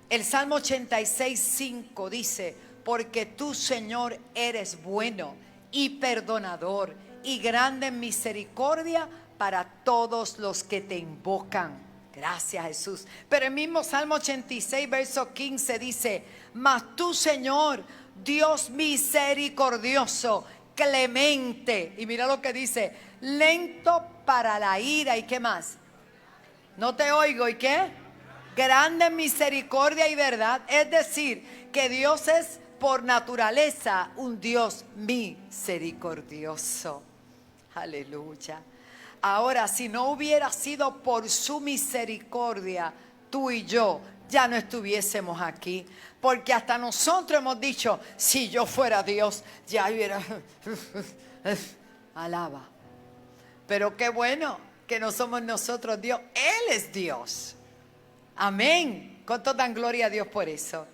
El Salmo 86:5 dice: porque tú, Señor, eres bueno y perdonador y grande en misericordia para todos los que te invocan. Gracias, Jesús. Pero el mismo Salmo 86, verso 15 dice: mas tú, Señor, Dios misericordioso, clemente. Y mira lo que dice: lento para la ira. ¿Y qué más? No te oigo. ¿Y qué? Grande en misericordia y verdad. Es decir, que Dios es por naturaleza un Dios misericordioso. Aleluya. Ahora, si no hubiera sido por su misericordia, tú y yo ya no estuviésemos aquí. Porque hasta nosotros hemos dicho: si yo fuera Dios, ya hubiera... Alaba. Pero qué bueno que no somos nosotros Dios. Él es Dios. Amén. ¿Cuánto dan gloria a Dios por eso?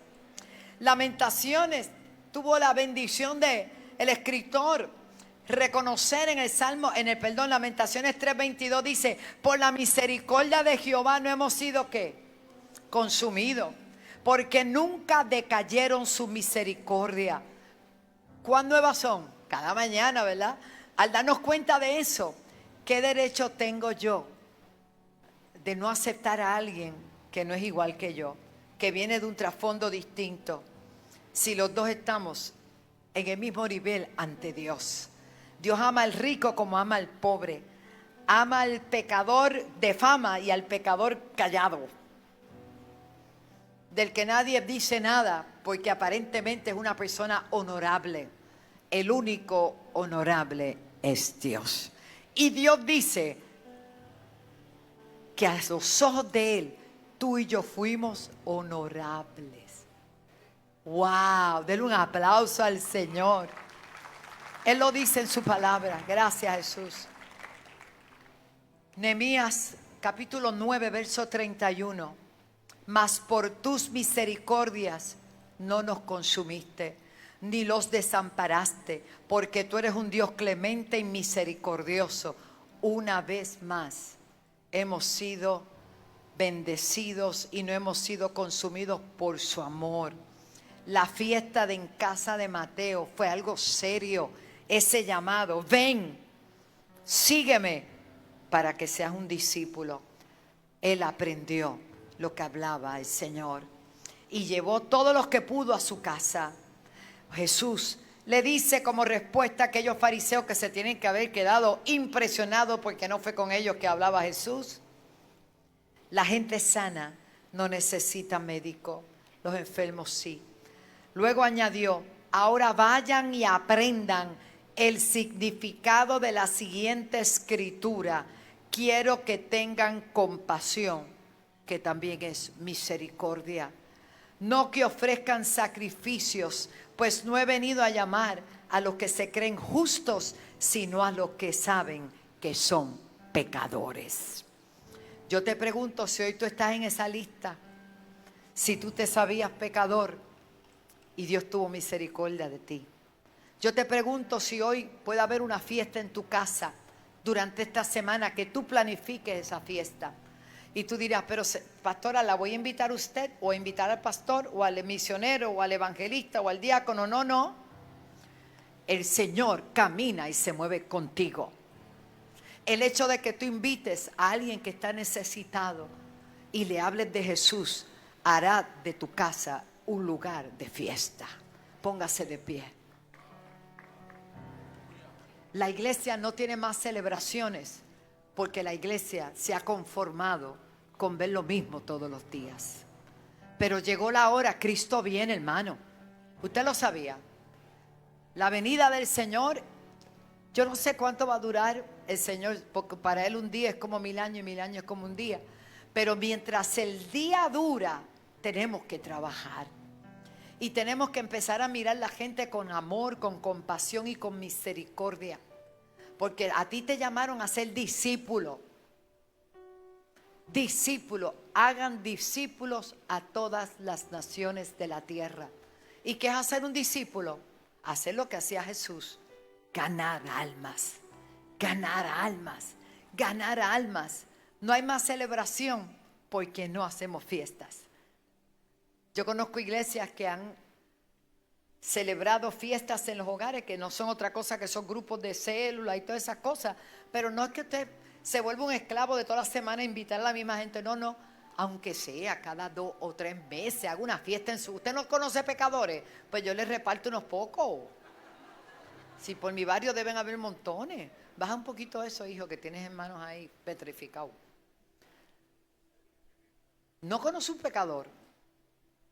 Lamentaciones tuvo la bendición de el escritor reconocer en el Salmo, Lamentaciones 3:22 dice: por la misericordia de Jehová no hemos sido ¿qué? Consumidos, porque nunca decayeron su misericordia. ¿Cuán nuevas son? Cada mañana, ¿verdad? Al darnos cuenta de eso, ¿qué derecho tengo yo de no aceptar a alguien que no es igual que yo, que viene de un trasfondo distinto, si los dos estamos en el mismo nivel ante Dios? Dios ama al rico como ama al pobre, ama al pecador de fama y al pecador callado, del que nadie dice nada porque aparentemente es una persona honorable. El único honorable es Dios. Y Dios dice que a los ojos de Él, tú y yo fuimos honorables. ¡Wow! Denle un aplauso al Señor. Él lo dice en su palabra. Gracias, Jesús. Nehemías capítulo 9, verso 31. Mas por tus misericordias no nos consumiste, ni los desamparaste, porque tú eres un Dios clemente y misericordioso. Una vez más hemos sido bendecidos y no hemos sido consumidos por su amor. La fiesta de en casa de Mateo fue algo serio. Ese llamado: ven, sígueme para que seas un discípulo. Él aprendió lo que hablaba el Señor y llevó todos los que pudo a su casa. Jesús le dice como respuesta a aquellos fariseos que se tienen que haber quedado impresionados porque no fue con ellos que hablaba Jesús: la gente sana no necesita médico, los enfermos sí. Luego añadió: ahora vayan y aprendan el significado de la siguiente escritura: quiero que tengan compasión, que también es misericordia. No que ofrezcan sacrificios, pues no he venido a llamar a los que se creen justos, sino a los que saben que son pecadores. Yo te pregunto si hoy tú estás en esa lista, si tú te sabías pecador y Dios tuvo misericordia de ti. Yo te pregunto si hoy puede haber una fiesta en tu casa durante esta semana, que tú planifiques esa fiesta. Y tú dirás: pero pastora, ¿la voy a invitar a usted o a invitar al pastor o al misionero o al evangelista o al diácono? No, no. El Señor camina y se mueve contigo. El hecho de que tú invites a alguien que está necesitado y le hables de Jesús hará de tu casa un lugar de fiesta. Póngase de pie. La iglesia no tiene más celebraciones porque la iglesia se ha conformado con ver lo mismo todos los días. Pero llegó la hora, Cristo viene, hermano. ¿Usted lo sabía? La venida del Señor, yo no sé cuánto va a durar el Señor, porque para Él un día es como 1000 años y 1000 años es como un día. Pero mientras el día dura, tenemos que trabajar. Y tenemos que empezar a mirar a la gente con amor, con compasión y con misericordia. Porque a ti te llamaron a ser discípulo. Discípulo. Hagan discípulos a todas las naciones de la tierra. ¿Y qué es hacer un discípulo? Hacer lo que hacía Jesús. Ganar almas. Ganar almas. Ganar almas. No hay más celebración porque no hacemos fiestas. Yo conozco iglesias que han celebrado fiestas en los hogares que no son otra cosa que son grupos de célula y todas esas cosas. Pero no es que usted se vuelva un esclavo de toda la semana a invitar a la misma gente. No, no. Aunque sea cada 2 o 3 meses, haga una fiesta en su... ¿Usted no conoce pecadores? Pues yo les reparto unos pocos. Si por mi barrio deben haber montones. Baja un poquito eso, hijo, que tienes hermanos ahí petrificados. ¿No conoce un pecador?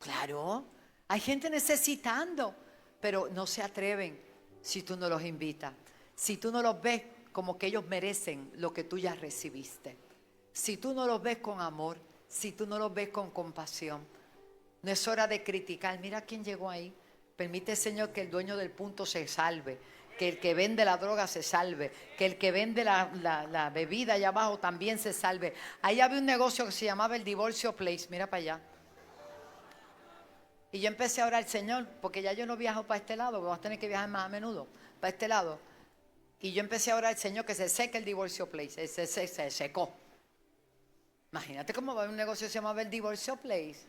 Claro, hay gente necesitando, pero no se atreven si tú no los invitas. Si tú no los ves como que ellos merecen lo que tú ya recibiste. Si tú no los ves con amor, si tú no los ves con compasión. No es hora de criticar. Mira quién llegó ahí. Permite, Señor, que el dueño del punto se salve. Que el que vende la droga se salve, que el que vende la bebida allá abajo también se salve. Ahí había un negocio que se llamaba el Divorcio Place, mira para allá. Y yo empecé a orar al Señor, porque ya yo no viajo para este lado, vamos a tener que viajar más a menudo, para este lado. Y yo empecé a orar al Señor que se seque el Divorcio Place, se secó. Imagínate cómo va a haber un negocio que se llamaba el Divorcio Place.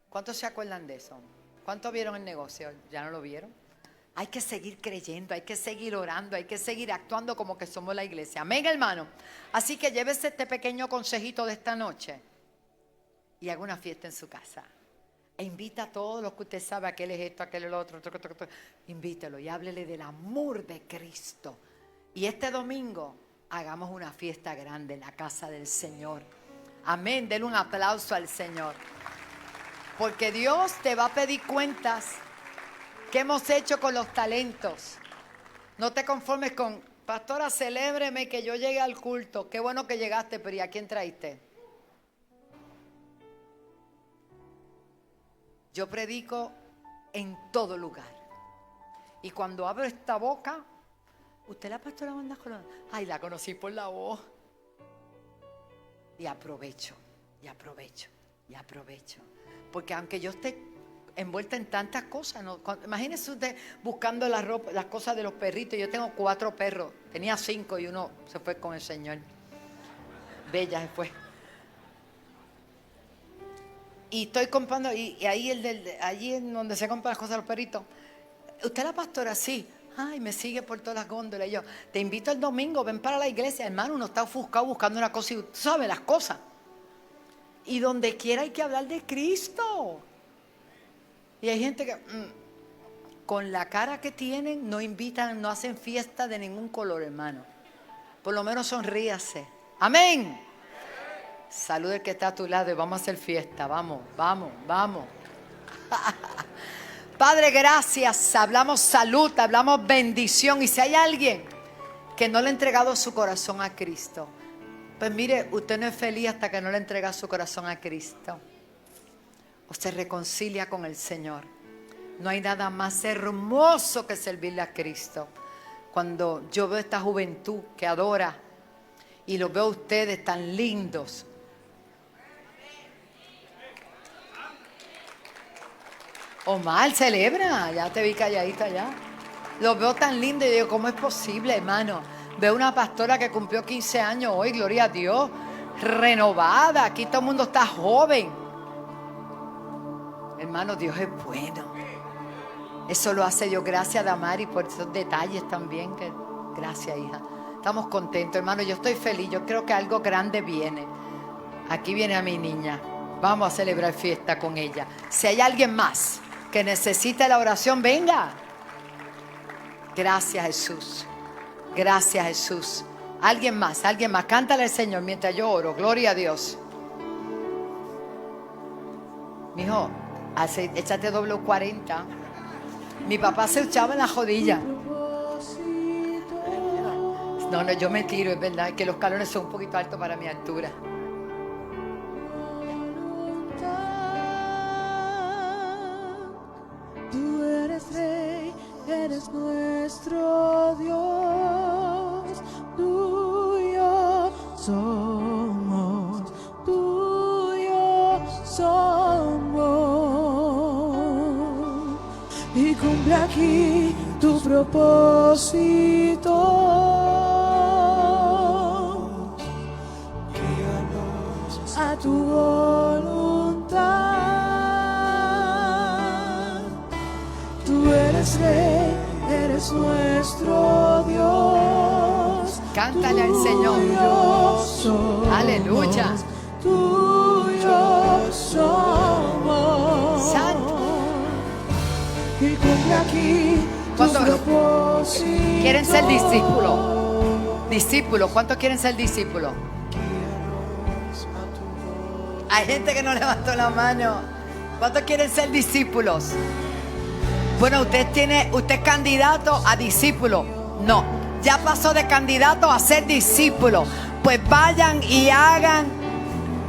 ¿Cuántos se acuerdan de eso? ¿Cuántos vieron el negocio? ¿Ya no lo vieron? Hay que seguir creyendo, hay que seguir orando, hay que seguir actuando como que somos la iglesia. Amén, hermano. Así que llévese este pequeño consejito de esta noche y haga una fiesta en su casa. E invita a todos los que usted sabe, aquel es esto, aquel es lo otro. Invítelo y háblele del amor de Cristo. Y este domingo hagamos una fiesta grande en la casa del Señor. Amén, denle un aplauso al Señor. Porque Dios te va a pedir cuentas. ¿Qué hemos hecho con los talentos? No te conformes con, pastora, celébreme que yo llegué al culto. Qué bueno que llegaste, pero ¿y a quién traíste? Yo predico en todo lugar. Y cuando abro esta boca, ¿usted la pastora Wanda Colón? Ay, la conocí por la voz. Y aprovecho. Porque aunque yo esté envuelta en tantas cosas, ¿no? Imagínese usted buscando la ropa, las cosas de los perritos. Yo tengo 4 perros, tenía 5 y uno se fue con el Señor. Bella se fue. Y estoy comprando, y ahí allí en donde se compran las cosas de los perritos. ¿Usted la pastora? Sí. Ay, me sigue por todas las góndolas. Y yo, te invito el domingo, ven para la iglesia. Hermano, uno está ofuscado buscando una cosa y tú sabes las cosas. Y donde quiera hay que hablar de Cristo. Y hay gente que con la cara que tienen no invitan, no hacen fiesta de ningún color, hermano. Por lo menos sonríase. Amén. Saluda el que está a tu lado y vamos a hacer fiesta. Vamos. Padre, gracias. Hablamos salud, hablamos bendición. Y si hay alguien que no le ha entregado su corazón a Cristo, pues mire, usted no es feliz hasta que no le entrega su corazón a Cristo. O se reconcilia con el Señor. No hay nada más hermoso que servirle a Cristo. Cuando yo veo esta juventud que adora y los veo a ustedes tan lindos. Omar, celebra, ya te vi calladita ya. Los veo tan lindos y digo, ¿cómo es posible, hermano? Veo una pastora que cumplió 15 años hoy, gloria a Dios, renovada. Aquí todo el mundo está joven. Hermano, Dios es bueno. Eso lo hace Dios. Gracias, Damari, por esos detalles también. Gracias, hija. Estamos contentos, hermano. Yo estoy feliz. Yo creo que algo grande viene. Aquí viene a mi niña. Vamos a celebrar fiesta con ella. Si hay alguien más que necesite la oración, venga. Gracias, Jesús. Gracias, Jesús. Alguien más. Cántale al Señor mientras yo oro. Gloria a Dios. Mijo, échate W40. Mi papá se echaba en la rodilla. No, yo me tiro, es verdad. Es que los calones son un poquito altos para mi altura. Tú eres rey, eres nuestro Dios. Tuyo somos, tuyo somos. cumple aquí tu propósito. Guíanos a tu voluntad. Tú eres Rey, eres nuestro Dios. Cántale al Señor. Aleluya. Tuyo somos. Santo. Y cumple aquí tus propósitos. ¿Quieren ser discípulos? Discípulos. ¿Cuántos quieren ser discípulos? Hay gente que no levantó la mano. ¿Cuántos quieren ser discípulos? Bueno, usted es candidato a discípulo. No, ya pasó de candidato a ser discípulo. Pues vayan y hagan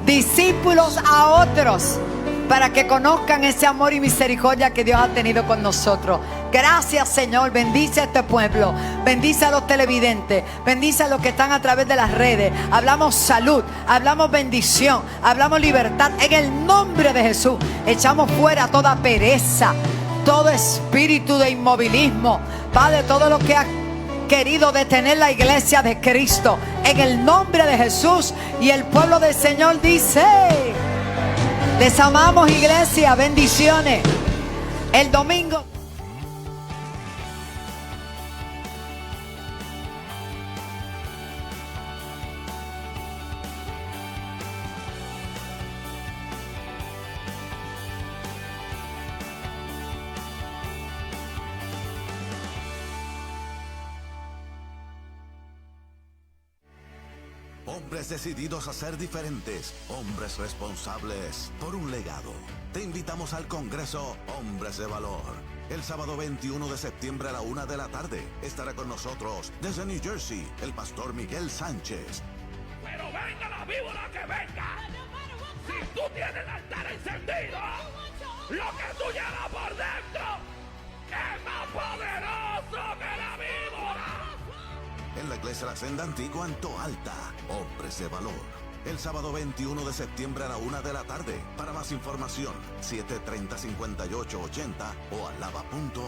discípulos a otros para que conozcan ese amor y misericordia que Dios ha tenido con nosotros. Gracias, Señor. Bendice a este pueblo. Bendice a los televidentes. Bendice a los que están a través de las redes. Hablamos salud, hablamos bendición, hablamos libertad. En el nombre de Jesús echamos fuera toda pereza, todo espíritu de inmovilismo, Padre, todo lo que ha querido detener la iglesia de Cristo, en el nombre de Jesús. Y el pueblo del Señor dice: les amamos, iglesia. Bendiciones. El domingo. Hombres decididos a ser diferentes, hombres responsables por un legado. Te invitamos al Congreso Hombres de Valor. El sábado 21 de septiembre a la 1 de la tarde estará con nosotros desde New Jersey el pastor Miguel Sánchez. Pero venga la víbora que venga. Si tú tienes el altar encendido, lo que tú llevas por dentro es más poderoso que la víbora. En la iglesia La Senda Antigua en Toalta, Hombres de Valor. El sábado 21 de septiembre a la 1 de la tarde. Para más información, 730-5880 o alaba.org.